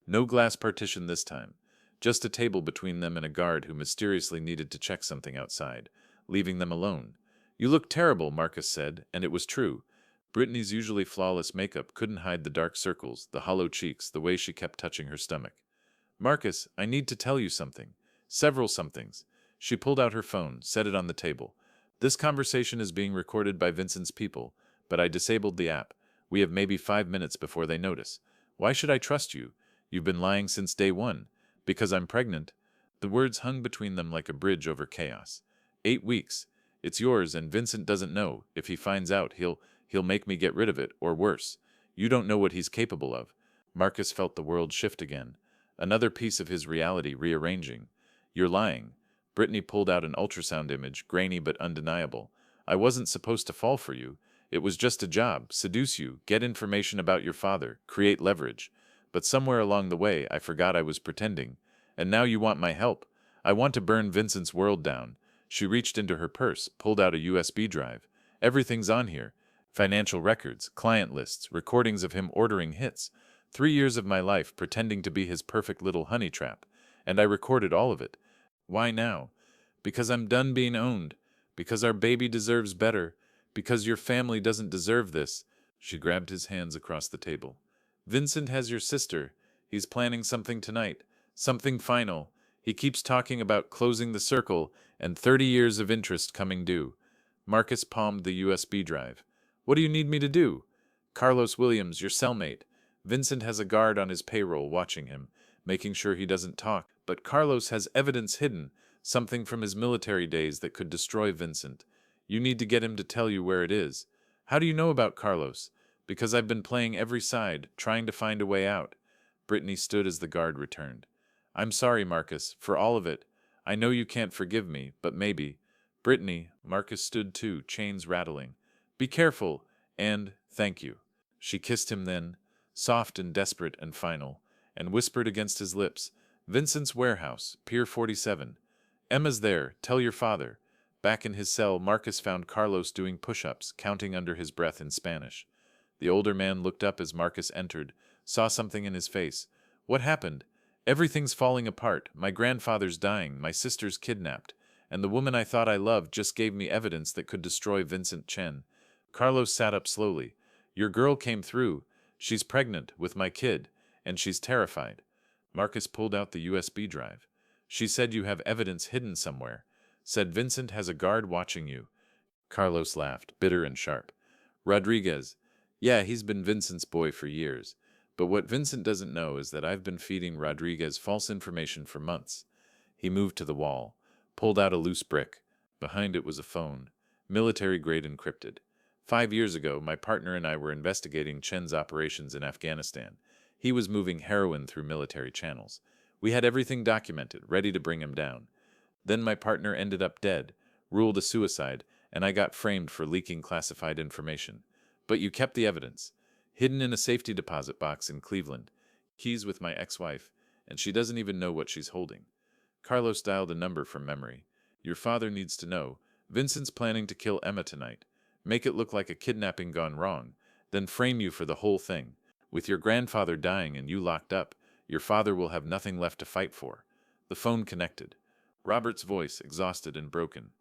No glass partition this time, just a table between them and a guard who mysteriously needed to check something outside, leaving them alone. "You look terrible," Marcus said, and it was true. Brittany's usually flawless makeup couldn't hide the dark circles, the hollow cheeks, the way she kept touching her stomach. "Marcus, I need to tell you something. Several somethings." She pulled out her phone, set it on the table. "This conversation is being recorded by Vincent's people, but I disabled the app. We have maybe 5 minutes before they notice. Why should I trust you? You've been lying since day one. Because I'm pregnant." The words hung between them like a bridge over chaos. 8 weeks. It's yours, and Vincent doesn't know. If he finds out, he'll make me get rid of it, or worse. You don't know what he's capable of." Marcus felt the world shift again. Another piece of his reality rearranging. "You're lying." Brittany pulled out an ultrasound image, grainy but undeniable. "I wasn't supposed to fall for you. It was just a job, seduce you, get information about your father, create leverage. But somewhere along the way, I forgot I was pretending. And now you want my help. I want to burn Vincent's world down." She reached into her purse, pulled out a USB drive. "Everything's on here. Financial records, client lists, recordings of him ordering hits. 3 years of my life pretending to be his perfect little honey trap. And I recorded all of it. Why now? Because I'm done being owned. Because our baby deserves better. Because your family doesn't deserve this." She grabbed his hands across the table. "Vincent has your sister. He's planning something tonight. Something final. He keeps talking about closing the circle and 30 years of interest coming due." Marcus palmed the USB drive. "What do you need me to do?" "Carlos Williams, your cellmate. Vincent has a guard on his payroll watching him, making sure he doesn't talk. But Carlos has evidence hidden, something from his military days that could destroy Vincent. You need to get him to tell you where it is." "How do you know about Carlos?" "Because I've been playing every side, trying to find a way out." Brittany stood as the guard returned. "I'm sorry, Marcus, for all of it. I know you can't forgive me, but maybe." "Brittany," Marcus stood too, chains rattling. "Be careful, and thank you." She kissed him then, soft and desperate and final, and whispered against his lips, "Vincent's warehouse, Pier 47. Emma's there, tell your father." Back in his cell, Marcus found Carlos doing push-ups, counting under his breath in Spanish. The older man looked up as Marcus entered, saw something in his face. "What happened?" "Everything's falling apart. My grandfather's dying, my sister's kidnapped, and the woman I thought I loved just gave me evidence that could destroy Vincent Chen." Carlos sat up slowly. "Your girl came through. She's pregnant, with my kid, and she's terrified." Marcus pulled out the USB drive. "She said you have evidence hidden somewhere. Said Vincent has a guard watching you." Carlos laughed, bitter and sharp. "Rodriguez. Yeah, he's been Vincent's boy for years. But what Vincent doesn't know is that I've been feeding Rodriguez false information for months." He moved to the wall, pulled out a loose brick. Behind it was a phone, military-grade encrypted. 5 years ago, my partner and I were investigating Chen's operations in Afghanistan. He was moving heroin through military channels. We had everything documented, ready to bring him down. Then my partner ended up dead, ruled a suicide, and I got framed for leaking classified information. But you kept the evidence, hidden in a safety deposit box in Cleveland. Keys with my ex-wife, and she doesn't even know what she's holding. Carlos dialed a number from memory. "Your father needs to know. Vincent's planning to kill Emma tonight. Make it look like a kidnapping gone wrong, then frame you for the whole thing. With your grandfather dying and you locked up, your father will have nothing left to fight for." The phone connected. Robert's voice, exhausted and broken.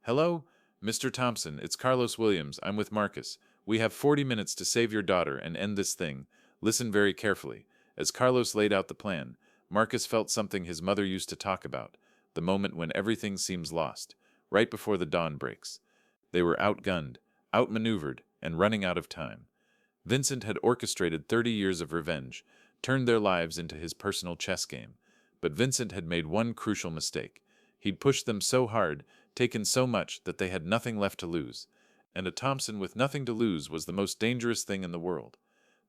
"Hello? Mr. Thompson, it's Carlos Williams. I'm with Marcus. We have 40 minutes to save your daughter and end this thing. Listen very carefully. As Carlos laid out the plan, Marcus felt something his mother used to talk about, the moment when everything seems lost, right before the dawn breaks. They were outgunned, outmaneuvered, and running out of time. Vincent had orchestrated 30 years of revenge, turned their lives into his personal chess game. But Vincent had made one crucial mistake. He'd pushed them so hard, taken so much, that they had nothing left to lose. And a Thompson with nothing to lose was the most dangerous thing in the world.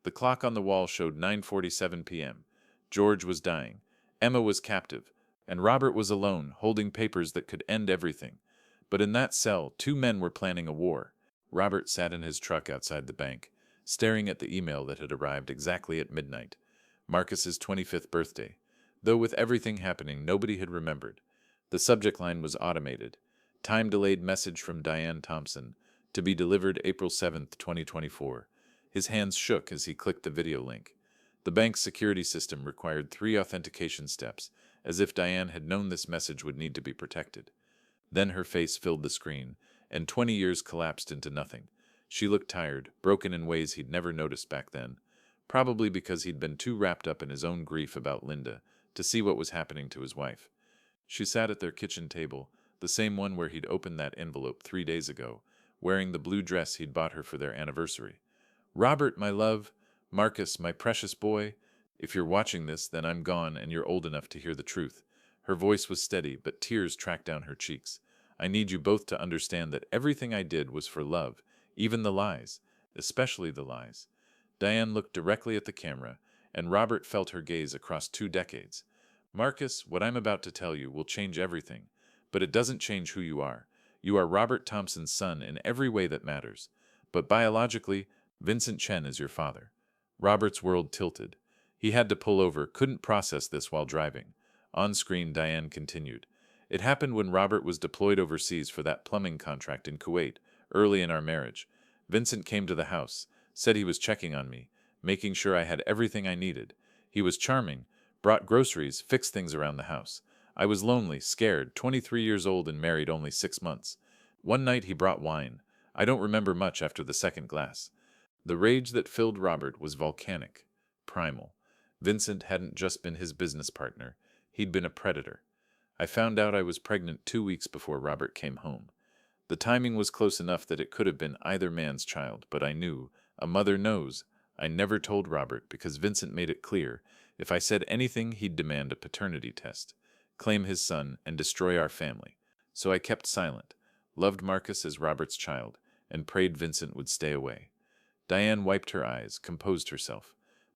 The clock on the wall showed 9:47 p.m. George was dying. Emma was captive. And Robert was alone, holding papers that could end everything. But in that cell, two men were planning a war. Robert sat in his truck outside the bank, staring at the email that had arrived exactly at midnight. Marcus's 25th birthday. Though with everything happening, nobody had remembered. The subject line was automated. Time-delayed message from Diane Thompson, to be delivered April 7th, 2024. His hands shook as he clicked the video link. The bank's security system required 3 authentication steps, as if Diane had known this message would need to be protected. Then her face filled the screen, and 20 years collapsed into nothing. She looked tired, broken in ways he'd never noticed back then, probably because he'd been too wrapped up in his own grief about Linda to see what was happening to his wife. She sat at their kitchen table, the same one where he'd opened that envelope 3 days ago, wearing the blue dress he'd bought her for their anniversary. "Robert, my love, Marcus, my precious boy, if you're watching this, then I'm gone and you're old enough to hear the truth." Her voice was steady, but tears tracked down her cheeks. "I need you both to understand that everything I did was for love, even the lies, especially the lies." Diane looked directly at the camera, and Robert felt her gaze across 2 decades. "Marcus, what I'm about to tell you will change everything, but it doesn't change who you are. You are Robert Thompson's son in every way that matters. But biologically, Vincent Chen is your father." Robert's world tilted. He had to pull over, couldn't process this while driving. On screen, Diane continued. "It happened when Robert was deployed overseas for that plumbing contract in Kuwait, early in our marriage. Vincent came to the house, said he was checking on me, making sure I had everything I needed. He was charming, brought groceries, fixed things around the house. I was lonely, scared, 23 years old and married only 6 months. One night he brought wine. I don't remember much after the second glass." The rage that filled Robert was volcanic, primal. Vincent hadn't just been his business partner. He'd been a predator. "I found out I was pregnant 2 weeks before Robert came home. The timing was close enough that it could have been either man's child, but I knew. A mother knows. I never told Robert because Vincent made it clear. If I said anything, he'd demand a paternity test, claim his son, and destroy our family. So I kept silent, loved Marcus as Robert's child, and prayed Vincent would stay away." Diane wiped her eyes, composed herself.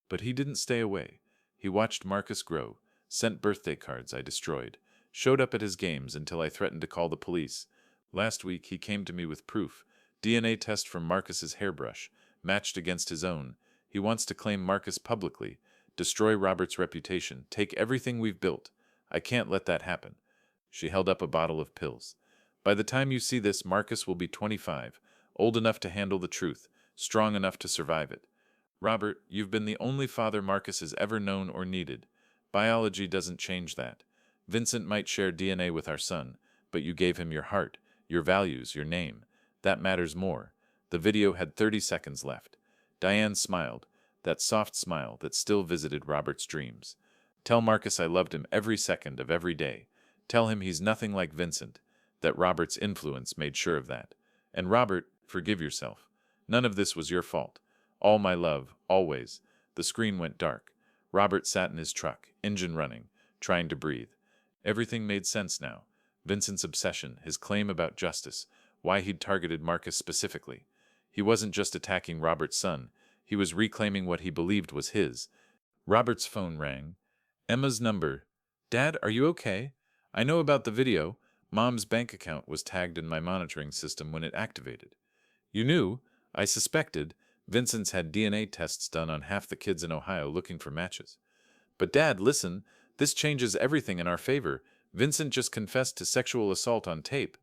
"But he didn't stay away. He watched Marcus grow, sent birthday cards I destroyed, showed up at his games until I threatened to call the police. Last week he came to me with proof. DNA test from Marcus's hairbrush, matched against his own. He wants to claim Marcus publicly, destroy Robert's reputation, take everything we've built. I can't let that happen." She held up a bottle of pills. "By the time you see this, Marcus will be 25, old enough to handle the truth, strong enough to survive it. Robert, you've been the only father Marcus has ever known or needed. Biology doesn't change that. Vincent might share DNA with our son, but you gave him your heart, your values, your name. That matters more." The video had 30 seconds left. Diane smiled, that soft smile that still visited Robert's dreams. "Tell Marcus I loved him every second of every day. Tell him he's nothing like Vincent, that Robert's influence made sure of that. And Robert, forgive yourself. None of this was your fault. All my love, always." The screen went dark. Robert sat in his truck, engine running, trying to breathe. Everything made sense now. Vincent's obsession, his claim about justice, why he'd targeted Marcus specifically. He wasn't just attacking Robert's son. He was reclaiming what he believed was his. Robert's phone rang. Emma's number. "Dad, are you okay? I know about the video. Mom's bank account was tagged in my monitoring system when it activated." "You knew?" "I suspected. Vincent's had DNA tests done on half the kids in Ohio looking for matches." "But Dad, listen. This changes everything in our favor. Vincent just confessed to sexual assault on tape.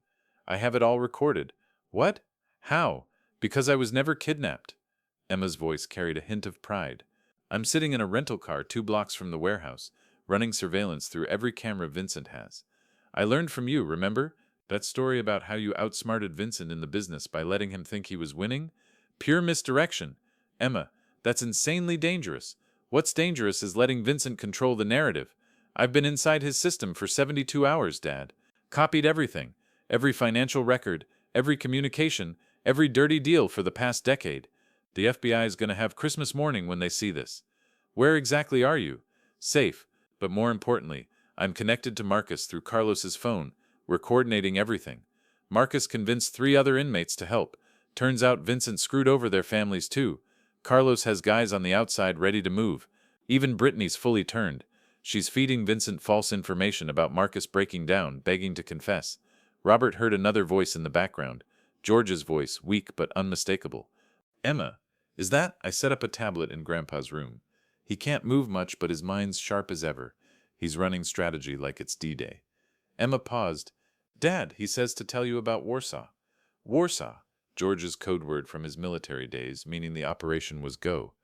I have it all recorded." "What? How?" "Because I was never kidnapped." Emma's voice carried a hint of pride. "I'm sitting in a rental car 2 blocks from the warehouse, running surveillance through every camera Vincent has. I learned from you, remember? That story about how you outsmarted Vincent in the business by letting him think he was winning? Pure misdirection. Emma, that's insanely dangerous. What's dangerous is letting Vincent control the narrative. I've been inside his system for 72 hours, Dad. Copied everything. Every financial record, every communication, every dirty deal for the past decade. The FBI is going to have Christmas morning when they see this. Where exactly are you? Safe, but more importantly, I'm connected to Marcus through Carlos's phone. We're coordinating everything. Marcus convinced 3 other inmates to help. Turns out Vincent screwed over their families too. Carlos has guys on the outside ready to move. Even Brittany's fully turned. She's feeding Vincent false information about Marcus breaking down, begging to confess. Robert heard another voice in the background. George's voice, weak but unmistakable. Emma, is that? I set up a tablet in Grandpa's room. He can't move much, but his mind's sharp as ever. He's running strategy like it's D-Day. Emma paused. Dad, he says to tell you about Warsaw. Warsaw, George's code word from his military days, meaning the operation was go.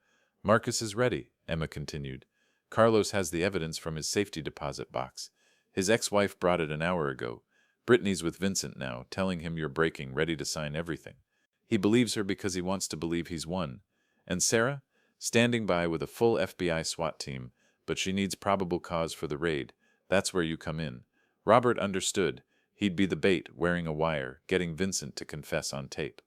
Marcus is ready, Emma continued. Carlos has the evidence from his safety deposit box. His ex-wife brought it an hour ago. Brittany's with Vincent now, telling him you're breaking, ready to sign everything. He believes her because he wants to believe he's won. And Sarah? Standing by with a full FBI SWAT team, but she needs probable cause for the raid. That's where you come in. Robert understood. He'd be the bait, wearing a wire, getting Vincent to confess on tape.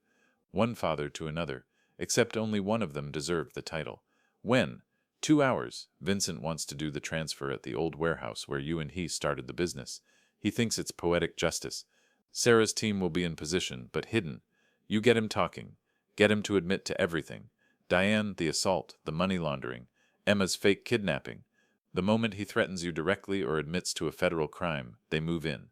One father to another, except only one of them deserved the title. When? 2 hours. Vincent wants to do the transfer at the old warehouse where you and he started the business. He thinks it's poetic justice. Sarah's team will be in position, but hidden. You get him talking. Get him to admit to everything. Diane, the assault, the money laundering, Emma's fake kidnapping. The moment he threatens you directly or admits to a federal crime, they move in.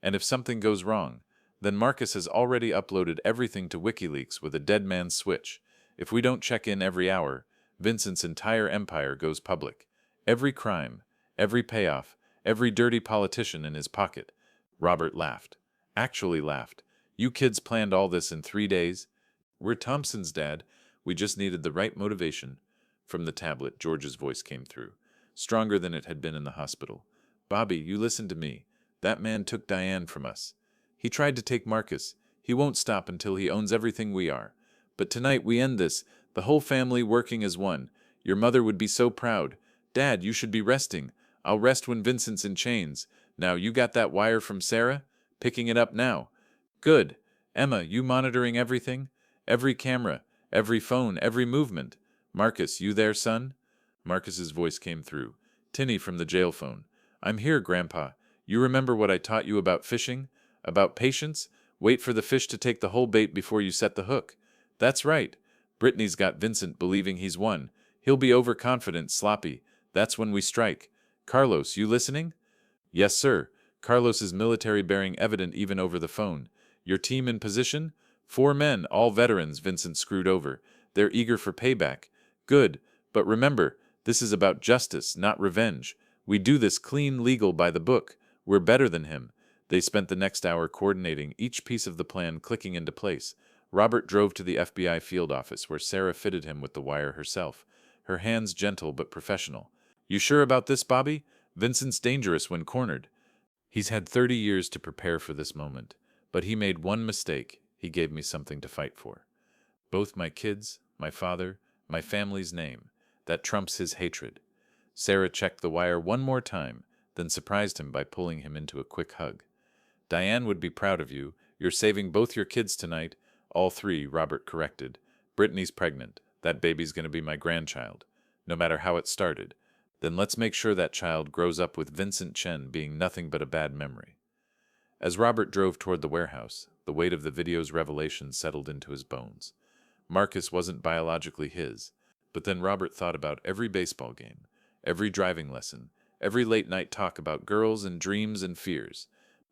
And if something goes wrong, then Marcus has already uploaded everything to WikiLeaks with a dead man's switch. If we don't check in every hour, Vincent's entire empire goes public. Every crime, every payoff, every dirty politician in his pocket. Robert laughed. Actually laughed. You kids planned all this in 3 days? We're Thompsons, Dad. We just needed the right motivation. From the tablet, George's voice came through, stronger than it had been in the hospital. Bobby, you listen to me. That man took Diane from us. He tried to take Marcus. He won't stop until he owns everything we are. But tonight we end this, the whole family working as one. Your mother would be so proud. Dad, you should be resting. I'll rest when Vincent's in chains. Now, you got that wire from Sarah? Picking it up now. Good. Emma, you monitoring everything? Every camera, every phone, every movement. Marcus, you there, son? Marcus's voice came through. Tinny from the jail phone. I'm here, Grandpa. You remember what I taught you about fishing? About patience? Wait for the fish to take the whole bait before you set the hook. That's right. Brittany's got Vincent believing he's won. He'll be overconfident, sloppy. That's when we strike. Carlos, you listening? Yes, sir. Carlos is military bearing evident even over the phone. Your team in position? 4 men, all veterans Vincent screwed over. They're eager for payback. Good. But remember, this is about justice, not revenge. We do this clean, legal, by the book. We're better than him. They spent the next hour coordinating, each piece of the plan clicking into place. Robert drove to the FBI field office where Sarah fitted him with the wire herself, her hands gentle but professional. You sure about this, Bobby? Vincent's dangerous when cornered. He's had 30 years to prepare for this moment, but he made one mistake. He gave me something to fight for. Both my kids, my father, my family's name. That trumps his hatred. Sarah checked the wire one more time, then surprised him by pulling him into a quick hug. Diane would be proud of you. You're saving both your kids tonight. All 3, Robert corrected. Brittany's pregnant. That baby's going to be my grandchild, no matter how it started. Then let's make sure that child grows up with Vincent Chen being nothing but a bad memory. As Robert drove toward the warehouse, the weight of the video's revelation settled into his bones. Marcus wasn't biologically his, but then Robert thought about every baseball game, every driving lesson, every late-night talk about girls and dreams and fears.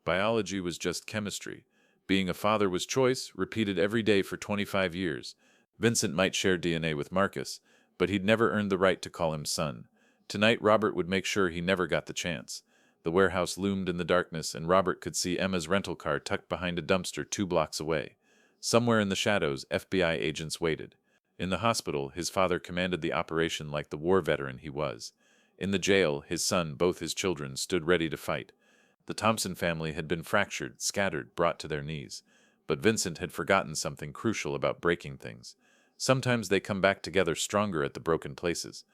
Biology was just chemistry. Being a father was choice, repeated every day for 25 years. Vincent might share DNA with Marcus, but he'd never earned the right to call him son. Tonight, Robert would make sure he never got the chance. The warehouse loomed in the darkness, and Robert could see Emma's rental car tucked behind a dumpster 2 blocks away. Somewhere in the shadows, FBI agents waited. In the hospital, his father commanded the operation like the war veteran he was. In the jail, his son, both his children, stood ready to fight. The Thompson family had been fractured, scattered, brought to their knees. But Vincent had forgotten something crucial about breaking things. Sometimes they come back together stronger at the broken places.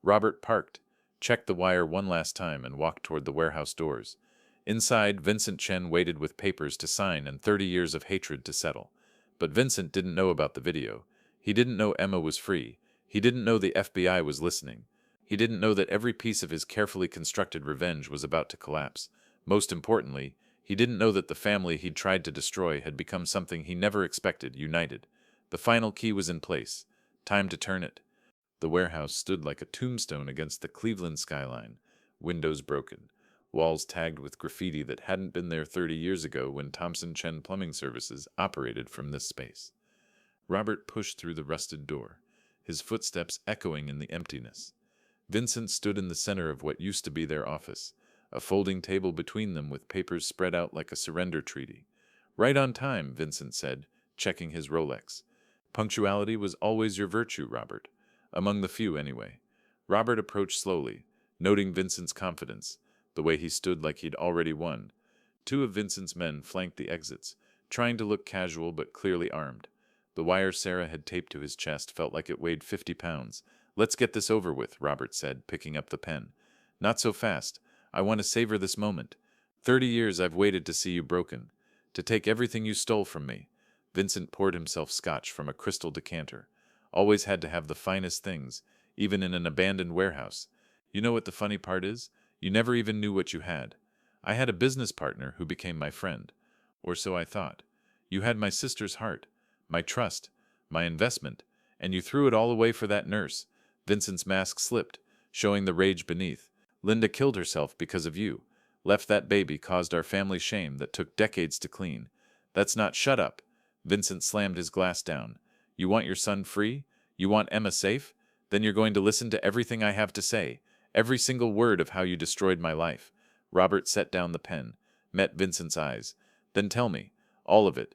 Robert parked, checked the wire one last time, and walked toward the warehouse doors. Inside, Vincent Chen waited with papers to sign and 30 years of hatred to settle. But Vincent didn't know about the video. He didn't know Emma was free. He didn't know the FBI was listening. He didn't know that every piece of his carefully constructed revenge was about to collapse. Most importantly, he didn't know that the family he'd tried to destroy had become something he never expected, united. The final key was in place. Time to turn it. The warehouse stood like a tombstone against the Cleveland skyline, windows broken, walls tagged with graffiti that hadn't been there 30 years ago when Thompson Chen Plumbing Services operated from this space. Robert pushed through the rusted door, his footsteps echoing in the emptiness. Vincent stood in the center of what used to be their office, a folding table between them with papers spread out like a surrender treaty. Right on time, Vincent said, checking his Rolex. Punctuality was always your virtue, Robert. Among the few, anyway. Robert approached slowly, noting Vincent's confidence, the way he stood like he'd already won. Two of Vincent's men flanked the exits, trying to look casual but clearly armed. The wire Sarah had taped to his chest felt like it weighed 50 pounds. "Let's get this over with," Robert said, picking up the pen. "Not so fast. I want to savor this moment. 30 years I've waited to see you broken, to take everything you stole from me." Vincent poured himself scotch from a crystal decanter. Always had to have the finest things, even in an abandoned warehouse. "You know what the funny part is? You never even knew what you had. I had a business partner who became my friend. Or so I thought. You had my sister's heart, my trust, my investment, and you threw it all away for that nurse." Vincent's mask slipped, showing the rage beneath. "Linda killed herself because of you. Left that baby, caused our family shame that took decades to clean. That's not— Shut up." Vincent slammed his glass down. "You want your son free? You want Emma safe? Then you're going to listen to everything I have to say. Every single word of how you destroyed my life." Robert set down the pen, met Vincent's eyes. "Then tell me. All of it."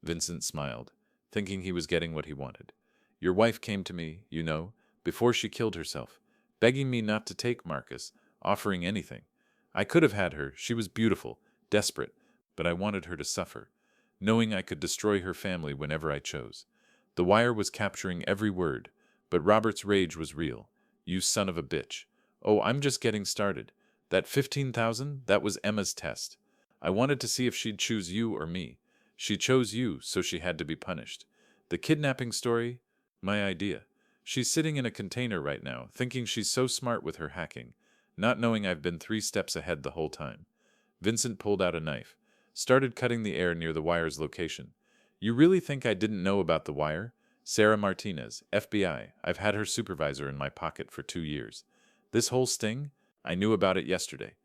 Vincent smiled, thinking he was getting what he wanted. "Your wife came to me, you know, before she killed herself, begging me not to take Marcus, offering anything. I could have had her. She was beautiful, desperate, but I wanted her to suffer, knowing I could destroy her family whenever I chose." The wire was capturing every word, but Robert's rage was real. "You son of a bitch. Oh, I'm just getting started. That 15,000, that was Emma's test. I wanted to see if she'd choose you or me. She chose you, so she had to be punished. The kidnapping story? My idea. She's sitting in a container right now, thinking she's so smart with her hacking, not knowing I've been 3 steps ahead the whole time." Vincent pulled out a knife, started cutting the air near the wire's location. "You really think I didn't know about the wire? Sarah Martinez, FBI. I've had her supervisor in my pocket for 2 years. This whole sting? I knew about it yesterday."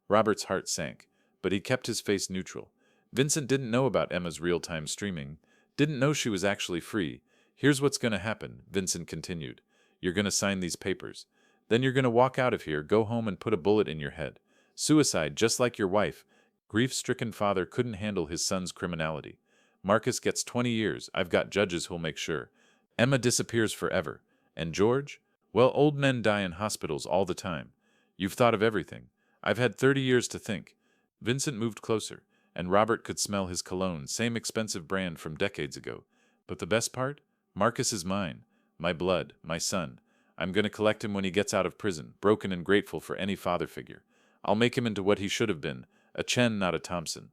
Robert's heart sank, but he kept his face neutral. Vincent didn't know about Emma's real-time streaming, didn't know she was actually free. "Here's what's going to happen," Vincent continued. "You're going to sign these papers. Then you're going to walk out of here, go home and put a bullet in your head. Suicide, just like your wife." Grief-stricken father couldn't handle his son's criminality. "Marcus gets 20 years. I've got judges who'll make sure. Emma disappears forever. And George? Well, old men die in hospitals all the time. You've thought of everything. I've had 30 years to think." Vincent moved closer, and Robert could smell his cologne, same expensive brand from decades ago. "But the best part? Marcus is mine. My blood, my son. I'm going to collect him when he gets out of prison, broken and grateful for any father figure. I'll make him into what he should have been, a Chen, not a Thompson."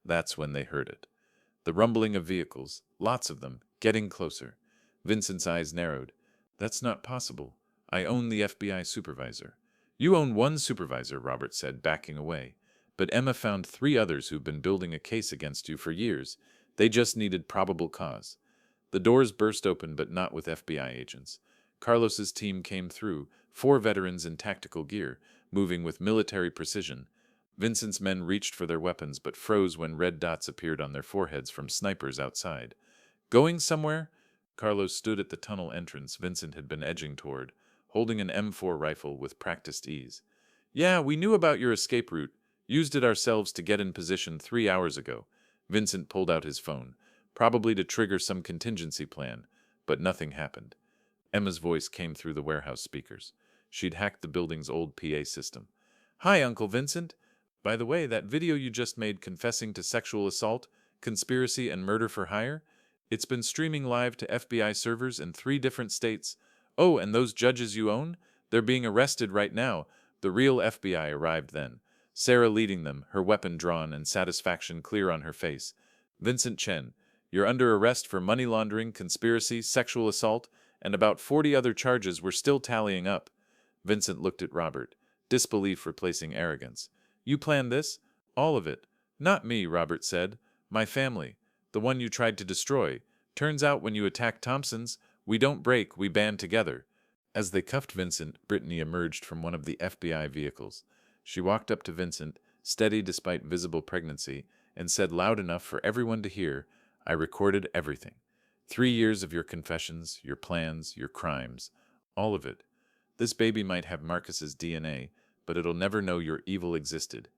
That's when they heard it. The rumbling of vehicles, lots of them, getting closer. Vincent's eyes narrowed. "That's not possible. I own the FBI supervisor." "You own one supervisor," Robert said, backing away. "But Emma found 3 others who've been building a case against you for years. They just needed probable cause." The doors burst open, but not with FBI agents. Carlos's team came through, 4 veterans in tactical gear, moving with military precision. Vincent's men reached for their weapons but froze when red dots appeared on their foreheads from snipers outside. "Going somewhere?" Carlos stood at the tunnel entrance Vincent had been edging toward, holding an M4 rifle with practiced ease. "Yeah, we knew about your escape route. Used it ourselves to get in position 3 hours ago." Vincent pulled out his phone, probably to trigger some contingency plan, but nothing happened. Emma's voice came through the warehouse speakers. She'd hacked the building's old PA system. "Hi, Uncle Vincent. By the way, that video you just made confessing to sexual assault, conspiracy, and murder for hire? It's been streaming live to FBI servers in 3 different states. Oh, and those judges you own? They're being arrested right now. The real FBI arrived then. Sarah leading them, her weapon drawn and satisfaction clear on her face. Vincent Chen, you're under arrest for money laundering, conspiracy, sexual assault, and about 40 other charges we're still tallying up. Vincent looked at Robert, disbelief replacing arrogance. You planned this? All of it. Not me, Robert said. My family. The one you tried to destroy. Turns out when you attack Thompson's, we don't break, we band together. As they cuffed Vincent, Brittany emerged from one of the FBI vehicles. She walked up to Vincent, steady despite visible pregnancy, and said loud enough for everyone to hear, I recorded everything. 3 years of your confessions, your plans, your crimes. All of it. This baby might have Marcus's DNA, but it'll never know your evil existed.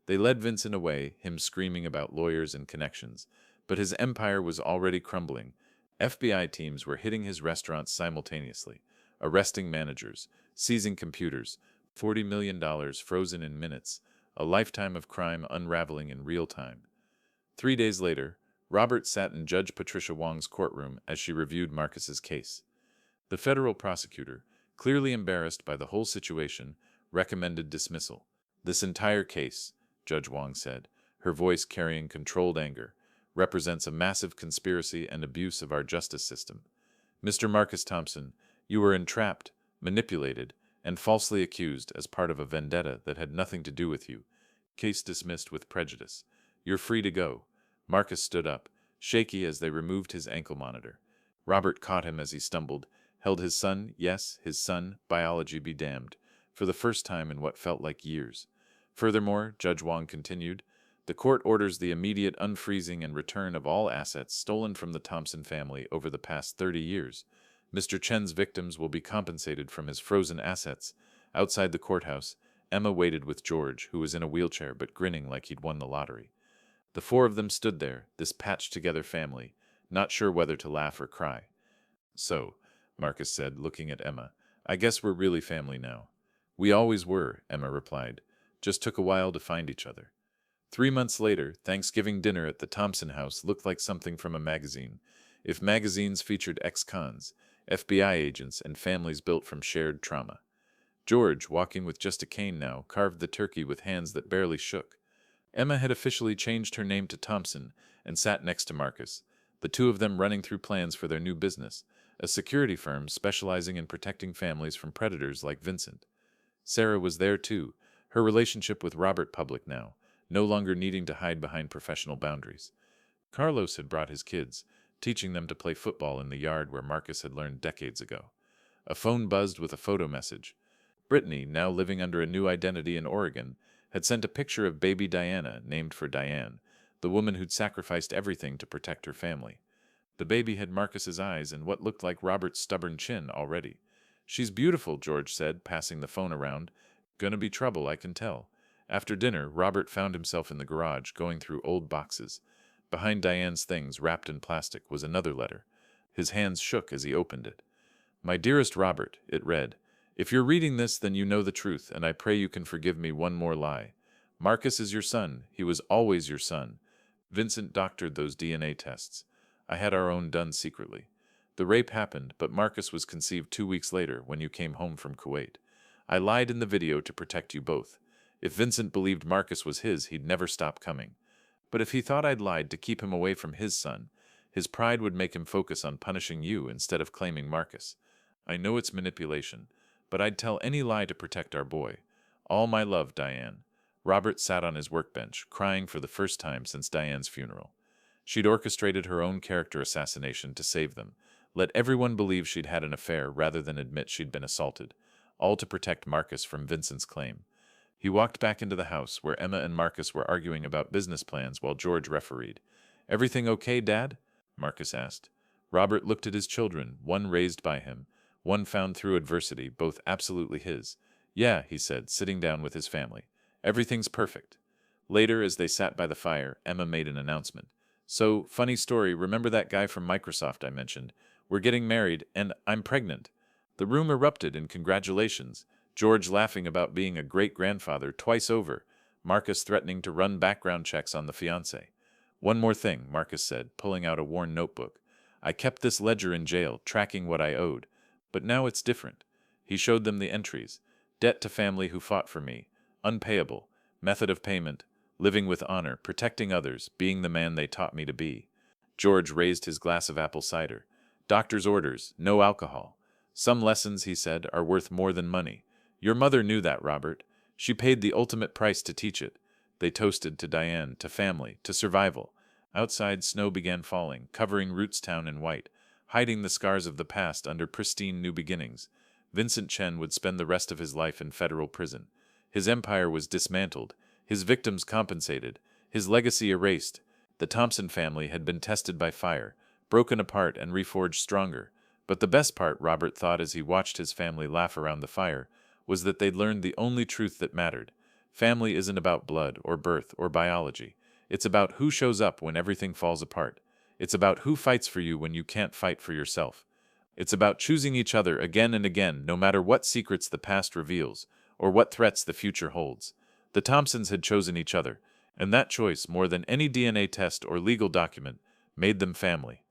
They led Vincent away, him screaming about lawyers and connections. But his empire was already crumbling. FBI teams were hitting his restaurants simultaneously, arresting managers, seizing computers, $40 million frozen in minutes, a lifetime of crime unraveling in real time. 3 days later, Robert sat in Judge Patricia Wong's courtroom as she reviewed Marcus's case. The federal prosecutor, clearly embarrassed by the whole situation, recommended dismissal. This entire case, Judge Wong said, her voice carrying controlled anger, represents a massive conspiracy and abuse of our justice system. Mr. Marcus Thompson, you were entrapped, manipulated, and falsely accused as part of a vendetta that had nothing to do with you. Case dismissed with prejudice. You're free to go. Marcus stood up, shaky as they removed his ankle monitor. Robert caught him as he stumbled, held his son, yes, his son, biology be damned, for the first time in what felt like years. Furthermore, Judge Wong continued, the court orders the immediate unfreezing and return of all assets stolen from the Thompson family over the past 30 years. Mr. Chen's victims will be compensated from his frozen assets. Outside the courthouse, Emma waited with George, who was in a wheelchair but grinning like he'd won the lottery. The 4 of them stood there, this patched-together family, not sure whether to laugh or cry. So, Marcus said, looking at Emma, I guess we're really family now. We always were, Emma replied. Just took a while to find each other. 3 months later, Thanksgiving dinner at the Thompson house looked like something from a magazine. If magazines featured ex-cons, FBI agents, and families built from shared trauma. George, walking with just a cane now, carved the turkey with hands that barely shook. Emma had officially changed her name to Thompson and sat next to Marcus, the 2 of them running through plans for their new business, a security firm specializing in protecting families from predators like Vincent. Sarah was there too, her relationship with Robert public now, no longer needing to hide behind professional boundaries. Carlos had brought his kids, teaching them to play football in the yard where Marcus had learned decades ago. A phone buzzed with a photo message. Brittany, now living under a new identity in Oregon, had sent a picture of baby Diana, named for Diane, the woman who'd sacrificed everything to protect her family. The baby had Marcus's eyes and what looked like Robert's stubborn chin already. She's beautiful, George said, passing the phone around. Gonna be trouble, I can tell. After dinner, Robert found himself in the garage, going through old boxes. Behind Diane's things, wrapped in plastic, was another letter. His hands shook as he opened it. My dearest Robert, it read, if you're reading this, then you know the truth, and I pray you can forgive me one more lie. Marcus is your son. He was always your son. Vincent doctored those DNA tests. I had our own done secretly. The rape happened, but Marcus was conceived 2 weeks later when you came home from Kuwait. I lied in the video to protect you both. If Vincent believed Marcus was his, he'd never stop coming. But if he thought I'd lied to keep him away from his son, his pride would make him focus on punishing you instead of claiming Marcus. I know it's manipulation, but I'd tell any lie to protect our boy. All my love, Diane. Robert sat on his workbench, crying for the first time since Diane's funeral. She'd orchestrated her own character assassination to save them, let everyone believe she'd had an affair rather than admit she'd been assaulted, all to protect Marcus from Vincent's claim. He walked back into the house, where Emma and Marcus were arguing about business plans while George refereed. Everything okay, Dad? Marcus asked. Robert looked at his children, one raised by him, one found through adversity, both absolutely his. Yeah, he said, sitting down with his family. Everything's perfect. Later, as they sat by the fire, Emma made an announcement. So, funny story, remember that guy from Microsoft I mentioned? We're getting married, and I'm pregnant. The room erupted in congratulations, George laughing about being a great-grandfather twice over, Marcus threatening to run background checks on the fiancé. One more thing, Marcus said, pulling out a worn notebook. I kept this ledger in jail, tracking what I owed. But now it's different. He showed them the entries. Debt to family who fought for me. Unpayable. Method of payment. Living with honor, protecting others, being the man they taught me to be. George raised his glass of apple cider. Doctor's orders, no alcohol. Some lessons, he said, are worth more than money. Your mother knew that, Robert. She paid the ultimate price to teach it. They toasted to Diane, to family, to survival. Outside, snow began falling, covering Rootstown in white, hiding the scars of the past under pristine new beginnings. Vincent Chen would spend the rest of his life in federal prison. His empire was dismantled, his victims compensated, his legacy erased. The Thompson family had been tested by fire, broken apart and reforged stronger. But the best part, Robert thought as he watched his family laugh around the fire, was that they'd learned the only truth that mattered. Family isn't about blood or birth or biology. It's about who shows up when everything falls apart. It's about who fights for you when you can't fight for yourself. It's about choosing each other again and again, no matter what secrets the past reveals or what threats the future holds. The Thompsons had chosen each other, and that choice, more than any DNA test or legal document, made them family.